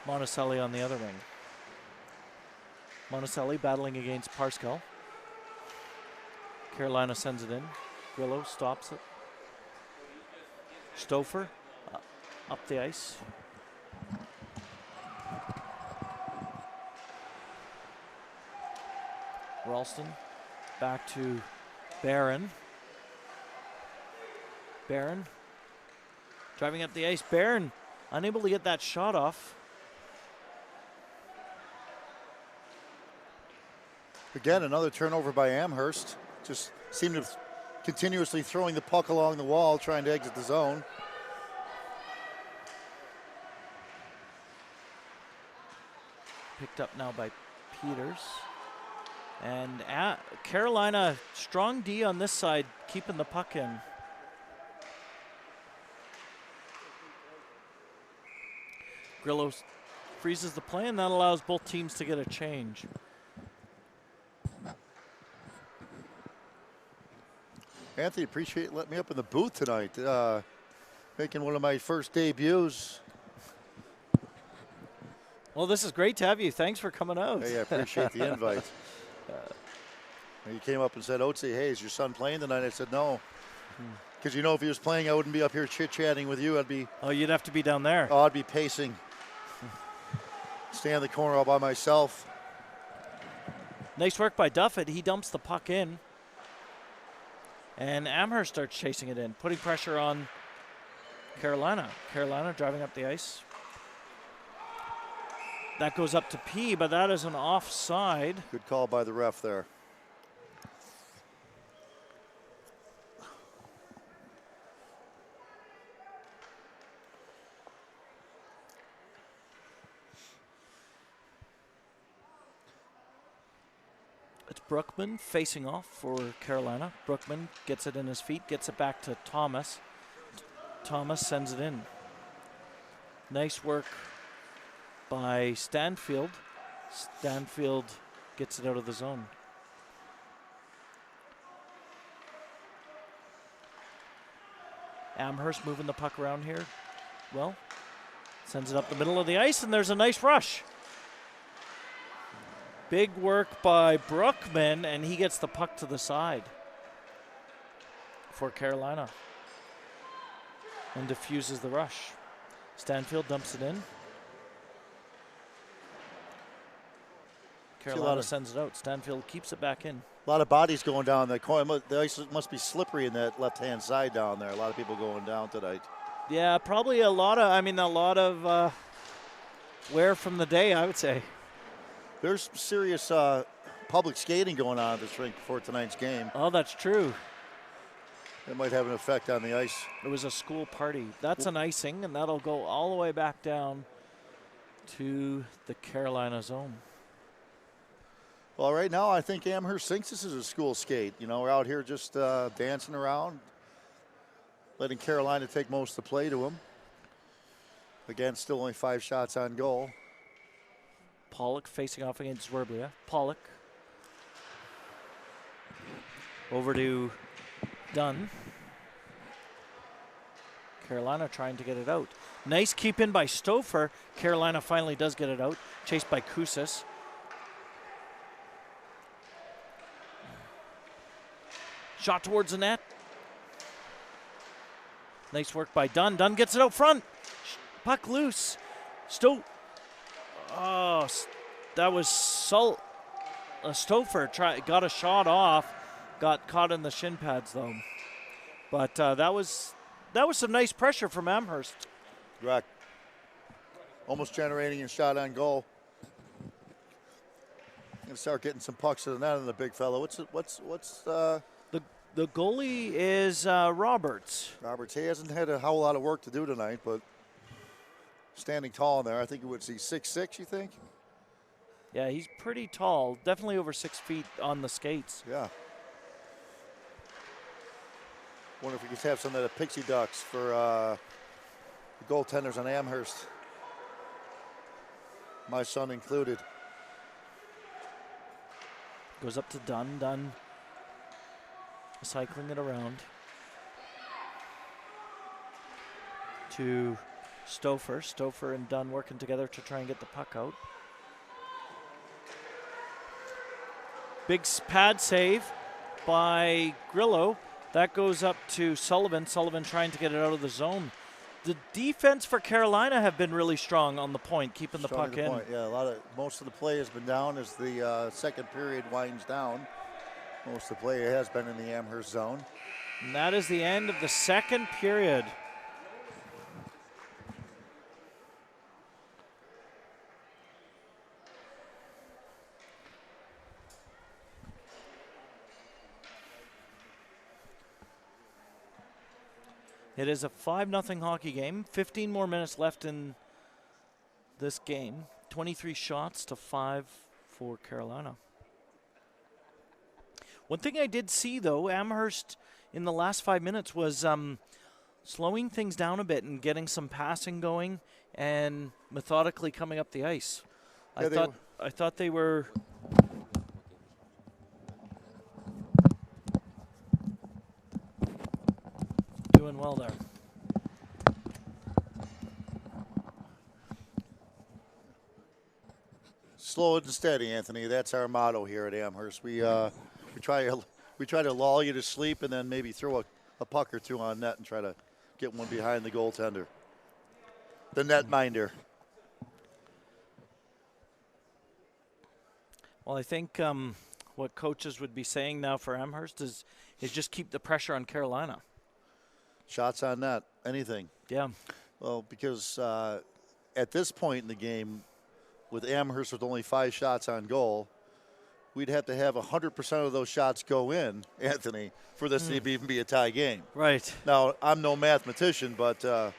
Monticelli on the other wing. Monticelli battling against Parscale. Carolina sends it in. Grillo stops it. Stouffer up the ice. Ralston back to Barron. Barron driving up the ice. Barron unable to get that shot off. Again, another turnover by Amherst. Just seemed to continuously throwing the puck along the wall, trying to exit the zone. Picked up now by Peters. And Carolina, strong D on this side, keeping the puck in. Grillo freezes the play, and that allows both teams to get a change. Anthony, appreciate letting me up in the booth tonight. Making one of my first debuts. Well, this is great to have you. Thanks for coming out. Hey, I appreciate the invite. He came up and said, Otzi, hey, is your son playing tonight? I said, no. Because if he was playing, I wouldn't be up here chit-chatting with you. Oh, you'd have to be down there. Oh, I'd be pacing. Stay in the corner all by myself. Nice work by Duffett. He dumps the puck in. And Amherst starts chasing it in, putting pressure on Carolina. Carolina driving up the ice. That goes up to P, but that is an offside. Good call by the ref there. It's Brookman facing off for Carolina. Brookman gets it in his feet, gets it back to Thomas. Thomas sends it in. Nice work by Stanfield. Stanfield gets it out of the zone. Amherst moving the puck around here. Well, sends it up the middle of the ice, and there's a nice rush. Big work by Brookman, and he gets the puck to the side for Carolina and diffuses the rush. Stanfield dumps it in. Carolina sends it out. Stanfield keeps it back in. A lot of bodies going down the corner. The ice must be slippery in that left-hand side down there. A lot of people going down tonight. Yeah, probably a lot of wear from the day, I would say. There's serious public skating going on at this rink before tonight's game. Oh, that's true. It might have an effect on the ice. It was a school party. That's an icing, and that'll go all the way back down to the Carolina zone. Well, right now I think Amherst thinks this is a school skate. We're out here just dancing around, letting Carolina take most of the play to them. Again, still only 5 shots on goal. Pollock facing off against Zwerblia. Pollock over to Dunn. Carolina trying to get it out. Nice keep in by Stouffer. Carolina finally does get it out. Chased by Koussis. Shot towards the net. Nice work by Dunn. Dunn gets it out front. Puck loose. Oh, that was Stouffer got a shot off. Got caught in the shin pads though. But that was some nice pressure from Amherst. Correct. Almost generating a shot on goal. Gonna start getting some pucks to the net on the big fellow. The goalie is Roberts. Roberts, he hasn't had a whole lot of work to do tonight, but standing tall in there. I think he would see 6'6", you think? Yeah, he's pretty tall. Definitely over 6 feet on the skates. Yeah. Wonder if we could have some of the pixie ducks for the goaltenders on Amherst. My son included. Goes up to Dunn. Dunn cycling it around to Stouffer. Stouffer and Dunn working together to try and get the puck out. Big pad save by Grillo. That goes up to Sullivan. Sullivan trying to get it out of the zone. The defense for Carolina have been really strong on the point, keeping the puck in. Yeah, most of the play has been down as the second period winds down. Most of the play has been in the Amherst zone. And that is the end of the second period. It is a 5-0 hockey game. 15 more minutes left in this game. 23 shots to 5 for Carolina. One thing I did see, though, Amherst in the last 5 minutes was slowing things down a bit and getting some passing going and methodically coming up the ice. Yeah, I thought they were doing well there. Slow and steady, Anthony. That's our motto here at Amherst. We we try to lull you to sleep and then maybe throw a puck or two on net and try to get one behind the goaltender, the net minder. Well, I think what coaches would be saying now for Amherst is just keep the pressure on Carolina. Shots on net, anything. Yeah. Well, because at this point in the game, with Amherst with only 5 shots on goal, we'd have to have 100% of those shots go in, Anthony, for this to even be a tie game. Right. Now, I'm no mathematician, but I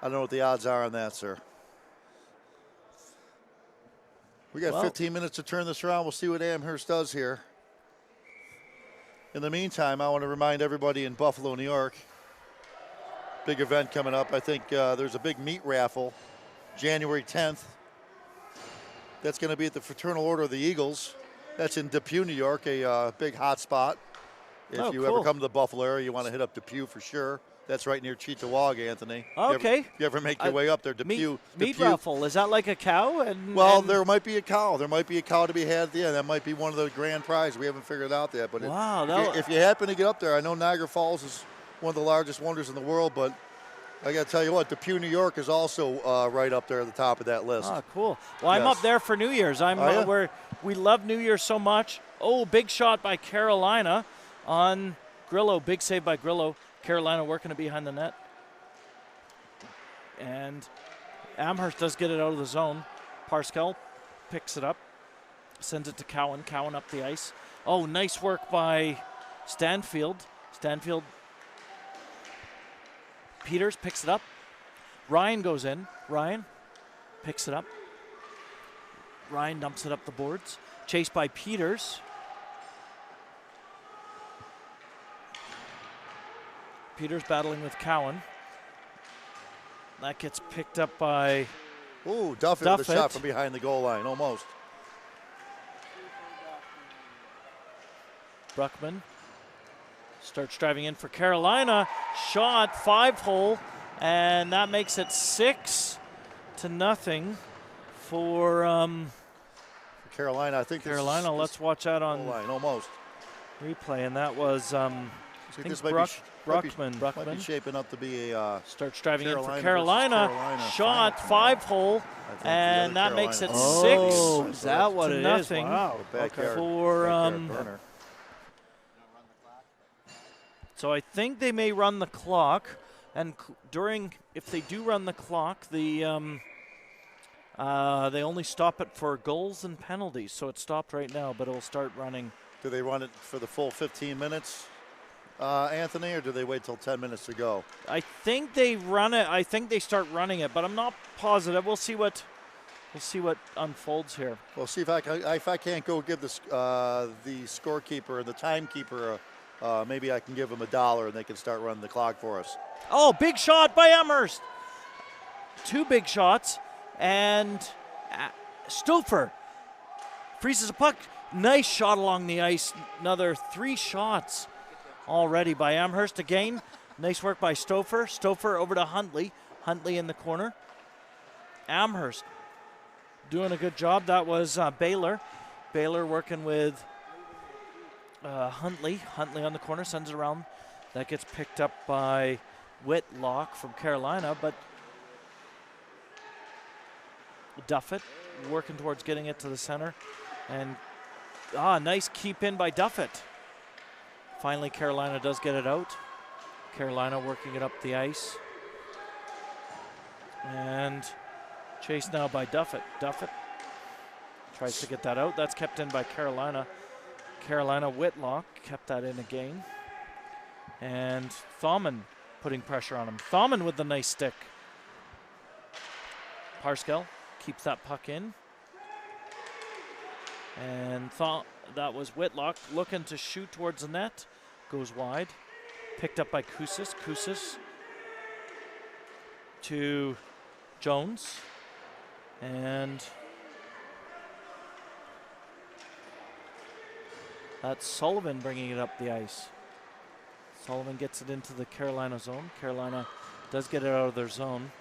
don't know what the odds are on that, sir. We got 15 minutes to turn this around. We'll see what Amherst does here. In the meantime, I want to remind everybody in Buffalo, New York, big event coming up. I think there's a big meat raffle, January 10th. That's going to be at the Fraternal Order of the Eagles. That's in Depew, New York, a big hot spot. If you ever come to the Buffalo area, you want to hit up Depew for sure. That's right near Cheektowaga, Anthony. Okay. You ever make your way up there, Depew? Meat raffle, is that like a cow? There might be a cow. There might be a cow to be had at the end. That might be one of the grand prizes. We haven't figured it out yet. But if you happen to get up there, I know Niagara Falls is one of the largest wonders in the world, but I got to tell you what, Depew, New York is also right up there at the top of that list. Oh, cool. Well, I'm up there for New Year's. We love New Year's so much. Oh, big shot by Carolina on Grillo. Big save by Grillo. Carolina working it behind the net. And Amherst does get it out of the zone. Parskel picks it up, sends it to Cowan. Cowan up the ice. Oh, nice work by Stanfield. Peters picks it up. Ryan goes in. Ryan picks it up. Ryan dumps it up the boards. Chased by Peters. Peters battling with Cowan. That gets picked up by Duffett with a shot from behind the goal line, almost. Bruckman starts driving in for Carolina. Shot, 5-hole, and that makes it 6-0 for Carolina. I think Carolina. Let's watch that on line, almost replay, and that was I think Bruckman might be shaping up to be a starts driving in for Carolina. Shot, 5-hole, and that makes it 6. Oh, is that what it is? Wow. Backyard, for burner. So I think they may run the clock, and if they do run the clock, they only stop it for goals and penalties. So it stopped right now, but it will start running. Do they run it for the full 15 minutes, Anthony, or do they wait till 10 minutes to go? I think they run it. I think they start running it, but I'm not positive. We'll see what unfolds here. We'll see if I can't go give the scorekeeper and the timekeeper maybe I can give them $1 and they can start running the clock for us. Oh, big shot by Amherst. 2 big shots, and Stouffer freezes a puck. Nice shot along the ice. Another 3 shots already by Amherst. Again, nice work by Stouffer. Stouffer over to Huntley. Huntley in the corner. Amherst doing a good job. That was Baylor. Baylor working with Huntley. Huntley on the corner, sends it around. That gets picked up by Whitlock from Carolina, but Duffett working towards getting it to the center. And nice keep in by Duffett. Finally, Carolina does get it out. Carolina working it up the ice. And chased now by Duffett. Duffett tries to get that out. That's kept in by Carolina. Carolina, Whitlock kept that in again. And Thaumann putting pressure on him. Thaumann with the nice stick. Parskel keeps that puck in. And that was Whitlock looking to shoot towards the net. Goes wide. Picked up by Kusis. Kusis to Jones. And that's Sullivan bringing it up the ice. Sullivan gets it into the Carolina zone. Carolina does get it out of their zone.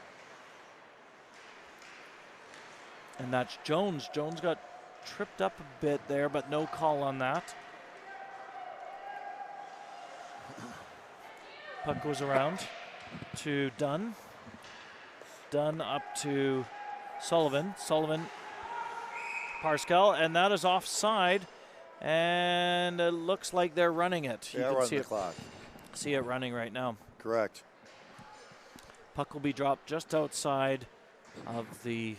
And that's Jones. Jones got tripped up a bit there, but no call on that. Puck goes around to Dunn. Dunn up to Sullivan. Sullivan, Parscale, and that is offside. And it looks like they're running it. Yeah, running the clock. See it running right now. Correct. Puck will be dropped just outside of the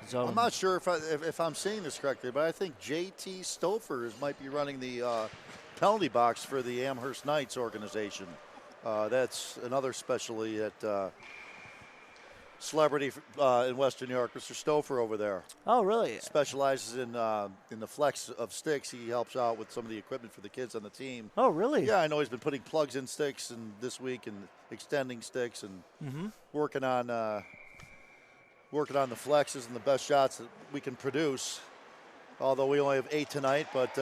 zone. I'm not sure if I'm saying this correctly, but I think J.T. Stofers might be running the penalty box for the Amherst Knights organization. That's another specialty at celebrity in Western New York, Mr. Stouffer over there. Oh, really? Specializes in the flex of sticks. He helps out with some of the equipment for the kids on the team. Oh, really? Yeah, I know he's been putting plugs in sticks and this week and extending sticks and working on the flexes and the best shots that we can produce. Although we only have 8 tonight, but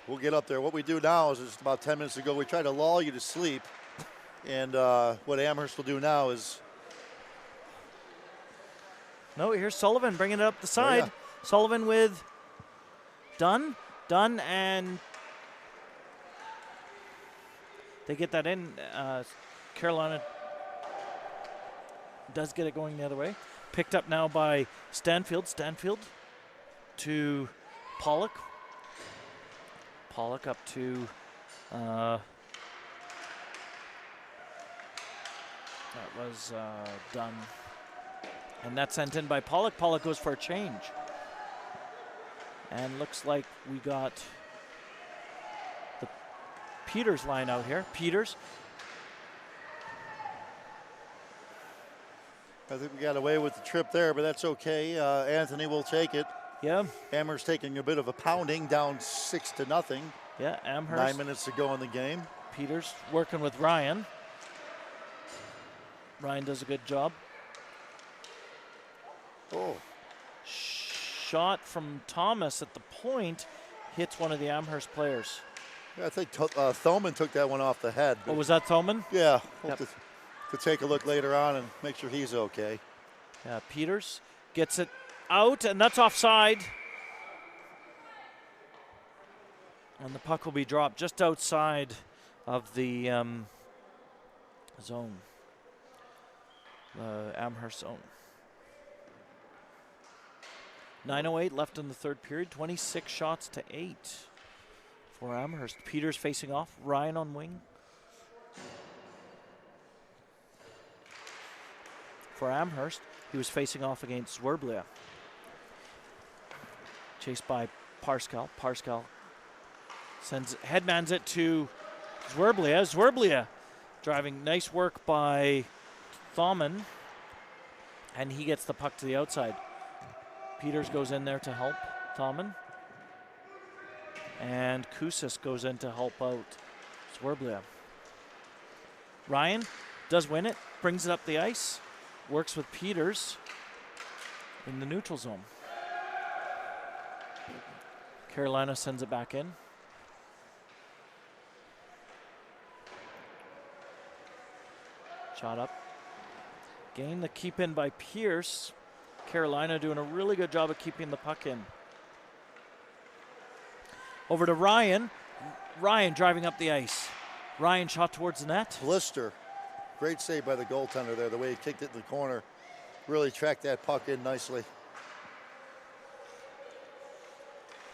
we'll get up there. What we do now is just about 10 minutes ago, we try to lull you to sleep. And what Amherst will do now is. No, here's Sullivan bringing it up the side. Oh, yeah. Sullivan with Dunn. Dunn, and they get that in. Carolina does get it going the other way. Picked up now by Stanfield. Stanfield to Pollock. Pollock up to that was Dunn. And that's sent in by Pollock. Pollock goes for a change. And looks like we got the Peters line out here. Peters. I think we got away with the trip there, but that's okay. Anthony will take it. Yeah. Amherst taking a bit of a pounding, down 6-0. Yeah, Amherst. 9 minutes to go in the game. Peters working with Ryan. Ryan does a good job. Oh. Shot from Thomas at the point hits one of the Amherst players. Yeah, I think Thoman took that one off the head. Oh, was that Thoman? Yeah. We'll Yep. have to take a look later on and make sure he's okay. Yeah, Peters gets it out, and that's offside. And the puck will be dropped just outside of the zone. The Amherst zone. 9:08 left in the third period. 26 shots to 8 for Amherst. Peters facing off. Ryan on wing. For Amherst, he was facing off against Zwerblia. Chased by Parscale. Parscale headmans it to Zwerblia. Zwerblia driving, nice work by Thaumann. And he gets the puck to the outside. Peters goes in there to help Thaumann. And Koussis goes in to help out Zwerblia. Ryan does win it, brings it up the ice, works with Peters in the neutral zone. Carolina sends it back in. Shot up. Gain the keep in by Pierce. Carolina doing a really good job of keeping the puck in. Over to Ryan. Ryan driving up the ice. Ryan shot towards the net. Blister. Great save by the goaltender there. The way he kicked it in the corner. Really tracked that puck in nicely.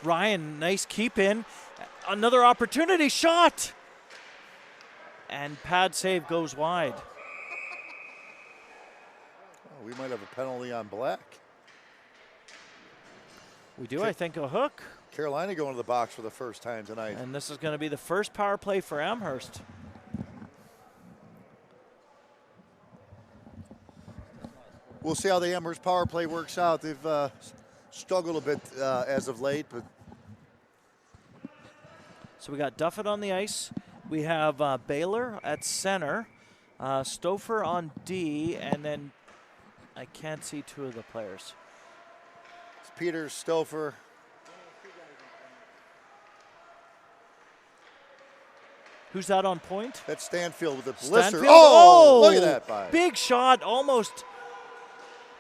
Ryan, nice keep in. Another opportunity shot. And pad save goes wide. We might have a penalty on Black. We do, I think, a hook. Carolina going to the box for the first time tonight. And this is going to be the first power play for Amherst. We'll see how the Amherst power play works out. They've struggled a bit as of late, but. So we got Duffett on the ice. We have Baylor at center, Stouffer on D, and then I can't see two of the players. It's Peters, Stouffer. Who's that on point? That's Stanfield with the blister. Stanfield. Oh, look at that. Big shot, almost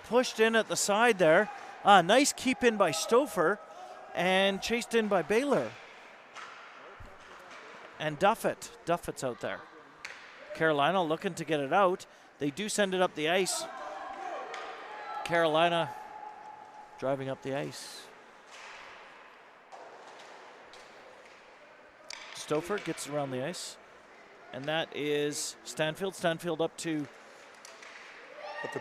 pushed in at the side there. Nice keep in by Stouffer and chased in by Baylor. And Duffett's out there. Carolina looking to get it out. They do send it up the ice. Carolina driving up the ice. Stouffer gets around the ice. And that is Stanfield. Stanfield up to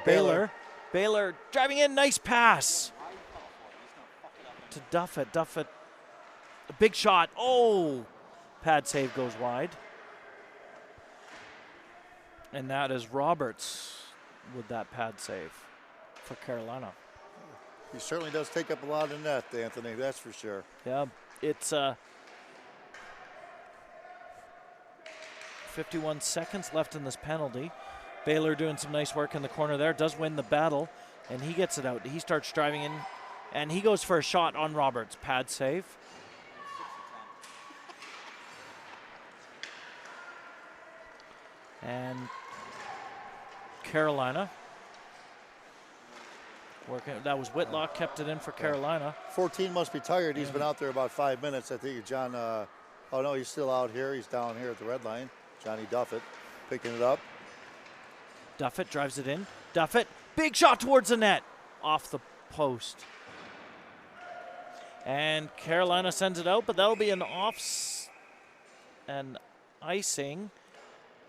Baylor. Baylor driving in, nice pass to Duffett. Duffett, a big shot. Oh, pad save goes wide. And that is Roberts with that pad save for Carolina. He certainly does take up a lot of net, Anthony, that's for sure. Yeah, it's 51 seconds left in this penalty. Baylor doing some nice work in the corner there, does win the battle, and he gets it out. He starts driving in, and he goes for a shot on Roberts. Pad save. And Carolina working. That was Whitlock, kept it in for Carolina. 14 must be tired. He's been out there about 5 minutes. I think John, oh no, he's still out here. He's down here at the red line. Johnny Duffett picking it up. Duffett drives it in. Duffett, big shot towards the net. Off the post. And Carolina sends it out, but that'll be an icing.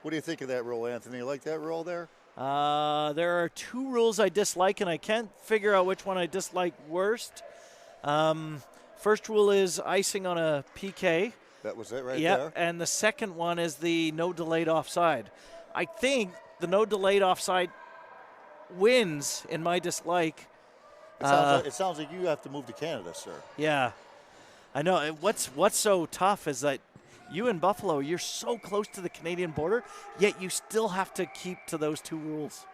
What do you think of that rule, Anthony? You like that rule there? There are two rules I dislike, and I can't figure out which one I dislike worst. First rule is icing on a PK. That was it right there. there? And the second one is the no delayed offside. I think the no delayed offside wins in my dislike. It sounds like you have to move to Canada, sir. Yeah. I know. What's so tough is that you in Buffalo, you're so close to the Canadian border, yet you still have to keep to those two rules.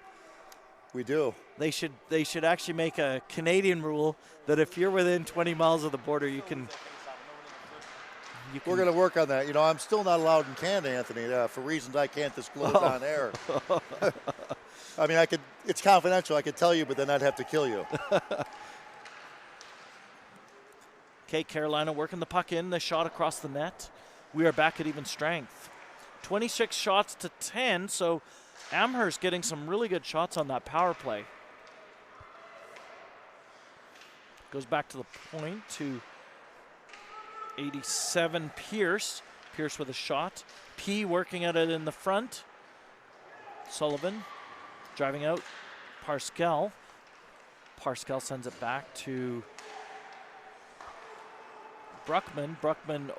We do. They should actually make a Canadian rule that if you're within 20 miles of the border, you can. We're going to work on that. You know, I'm still not allowed in Canada, Anthony, for reasons I can't disclose on air. I mean, it's confidential. I could tell you, but then I'd have to kill you. Okay, Carolina working the puck in. The shot across the net. We are back at even strength. 26 shots to 10, so Amherst getting some really good shots on that power play. Goes back to the point to 87 Pierce. Pierce with a shot. P working at it in the front. Sullivan driving out. Parskell. Parskell sends it back to Bruckman. Bruckman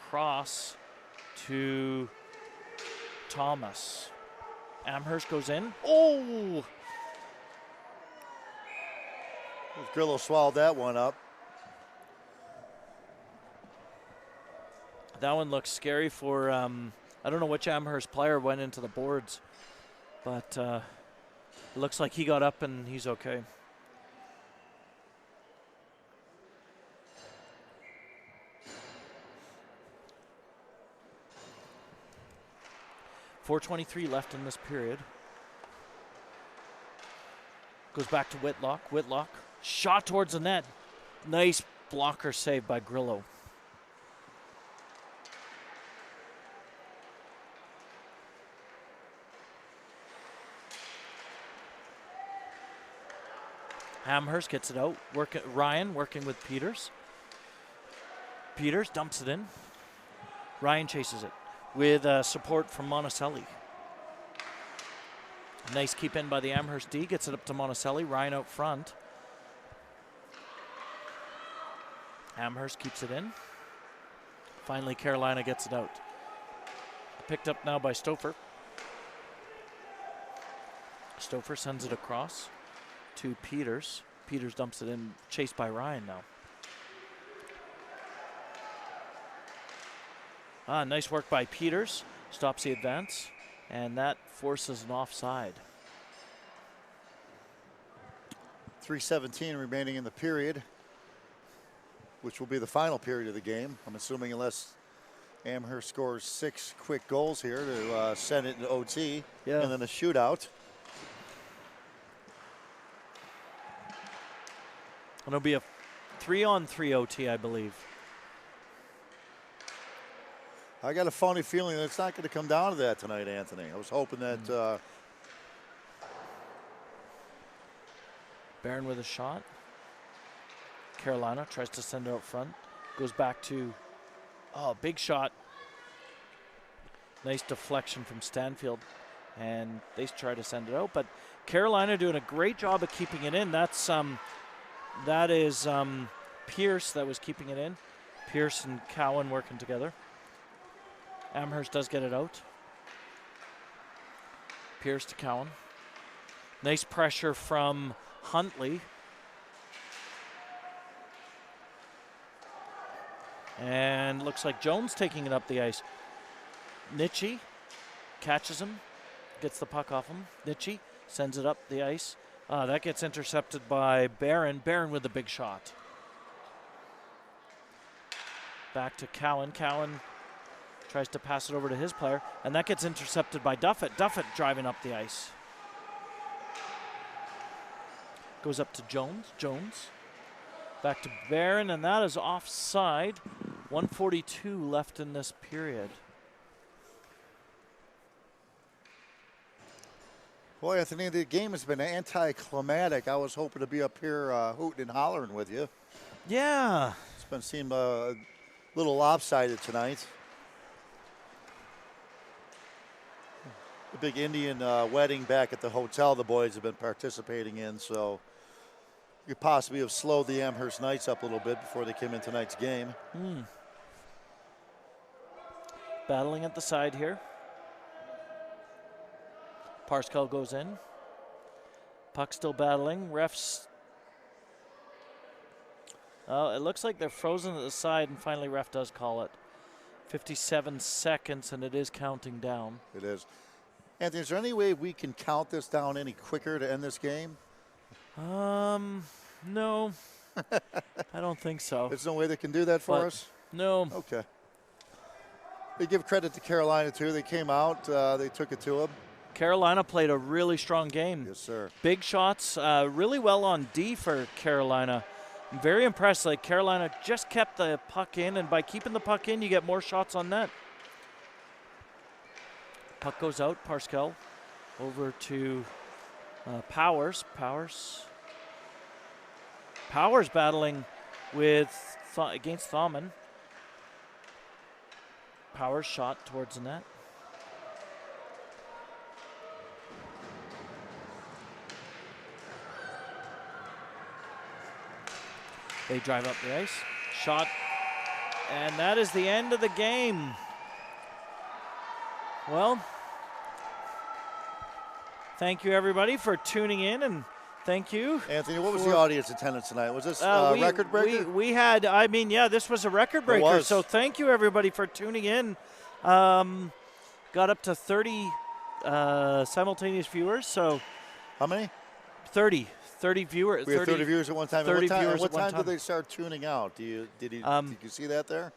across to Thomas. Amherst goes in. Oh! Grillo swallowed that one up. That one looks scary for, I don't know which Amherst player went into the boards, but it looks like he got up and he's okay. .423 left in this period. Goes back to Whitlock. Whitlock, shot towards the net. Nice blocker save by Grillo. Amherst gets it out. Ryan working with Peters. Peters dumps it in. Ryan chases it with support from Monticelli. Nice keep in by the Amherst D. Gets it up to Monticelli. Ryan out front. Amherst keeps it in. Finally, Carolina gets it out. Picked up now by Stouffer. Stouffer sends it across to Peters. Peters dumps it in, chased by Ryan now. Nice work by Peters. Stops the advance, and that forces an offside. 3:17 remaining in the period, which will be the final period of the game. I'm assuming unless Amherst scores 6 quick goals here to send it into OT and then a shootout. It'll be a 3-on-3 OT, I believe. I got a funny feeling that it's not going to come down to that tonight, Anthony. I was hoping that. Barron with a shot. Carolina tries to send it out front. Goes back to, big shot. Nice deflection from Stanfield. And they try to send it out. But Carolina doing a great job of keeping it in. That is Pierce that was keeping it in. Pierce and Cowan working together. Amherst does get it out. Pierce to Cowan. Nice pressure from Huntley. And looks like Jones taking it up the ice. Nitschke catches him, gets the puck off him. Nitschke sends it up the ice. That gets intercepted by Barron. Barron with a big shot. Back to Cowan. Cowan tries to pass it over to his player, and that gets intercepted by Duffett. Duffett driving up the ice. Goes up to Jones. Jones. Back to Barron, and that is offside. 1:42 left in this period. Boy, Anthony, the game has been anticlimactic. I was hoping to be up here hooting and hollering with you. Yeah. It's been seemed a little lopsided tonight. The big Indian wedding back at the hotel the boys have been participating in, so you could possibly have slowed the Amherst Knights up a little bit before they came in tonight's game. Battling at the side here. Parskell goes in. Puck still battling. Refs. It looks like they're frozen at the side, and finally ref does call it. 57 seconds, and it is counting down. It is. Anthony, is there any way we can count this down any quicker to end this game? No. I don't think so. There's no way they can do that for us? No. Okay. They give credit to Carolina, too. They came out. They took it to them. Carolina played a really strong game. Yes, sir. Big shots, really well on D for Carolina. I'm very impressed. Like, Carolina just kept the puck in, and by keeping the puck in, you get more shots on net. Puck goes out. Parskell over to Powers. Powers battling with against Thaumann. Powers shot towards the net. They drive up the ice. Shot. And that is the end of the game. Well, thank you everybody for tuning in, and thank you. Anthony, what was the audience attendance tonight? Was this record breaker? We had, this was a record breaker. It was. So thank you everybody for tuning in. Got up to 30 simultaneous viewers. So how many? 30 viewers. We had 30 viewers at one time. 30 viewers what at one time time. did they start tuning out? Did you see that there?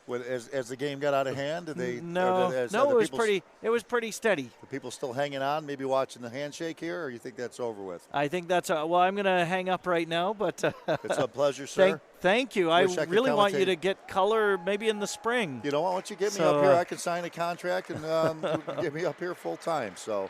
As the game got out of hand, did they? No, it was pretty steady. The people still hanging on, maybe watching the handshake here, or you think that's over with? I think that's well. I'm going to hang up right now, but it's a pleasure, sir. Thank you. I really want you to get color maybe in the spring. You know what? Once you get me up here, I can sign a contract and get me up here full time. So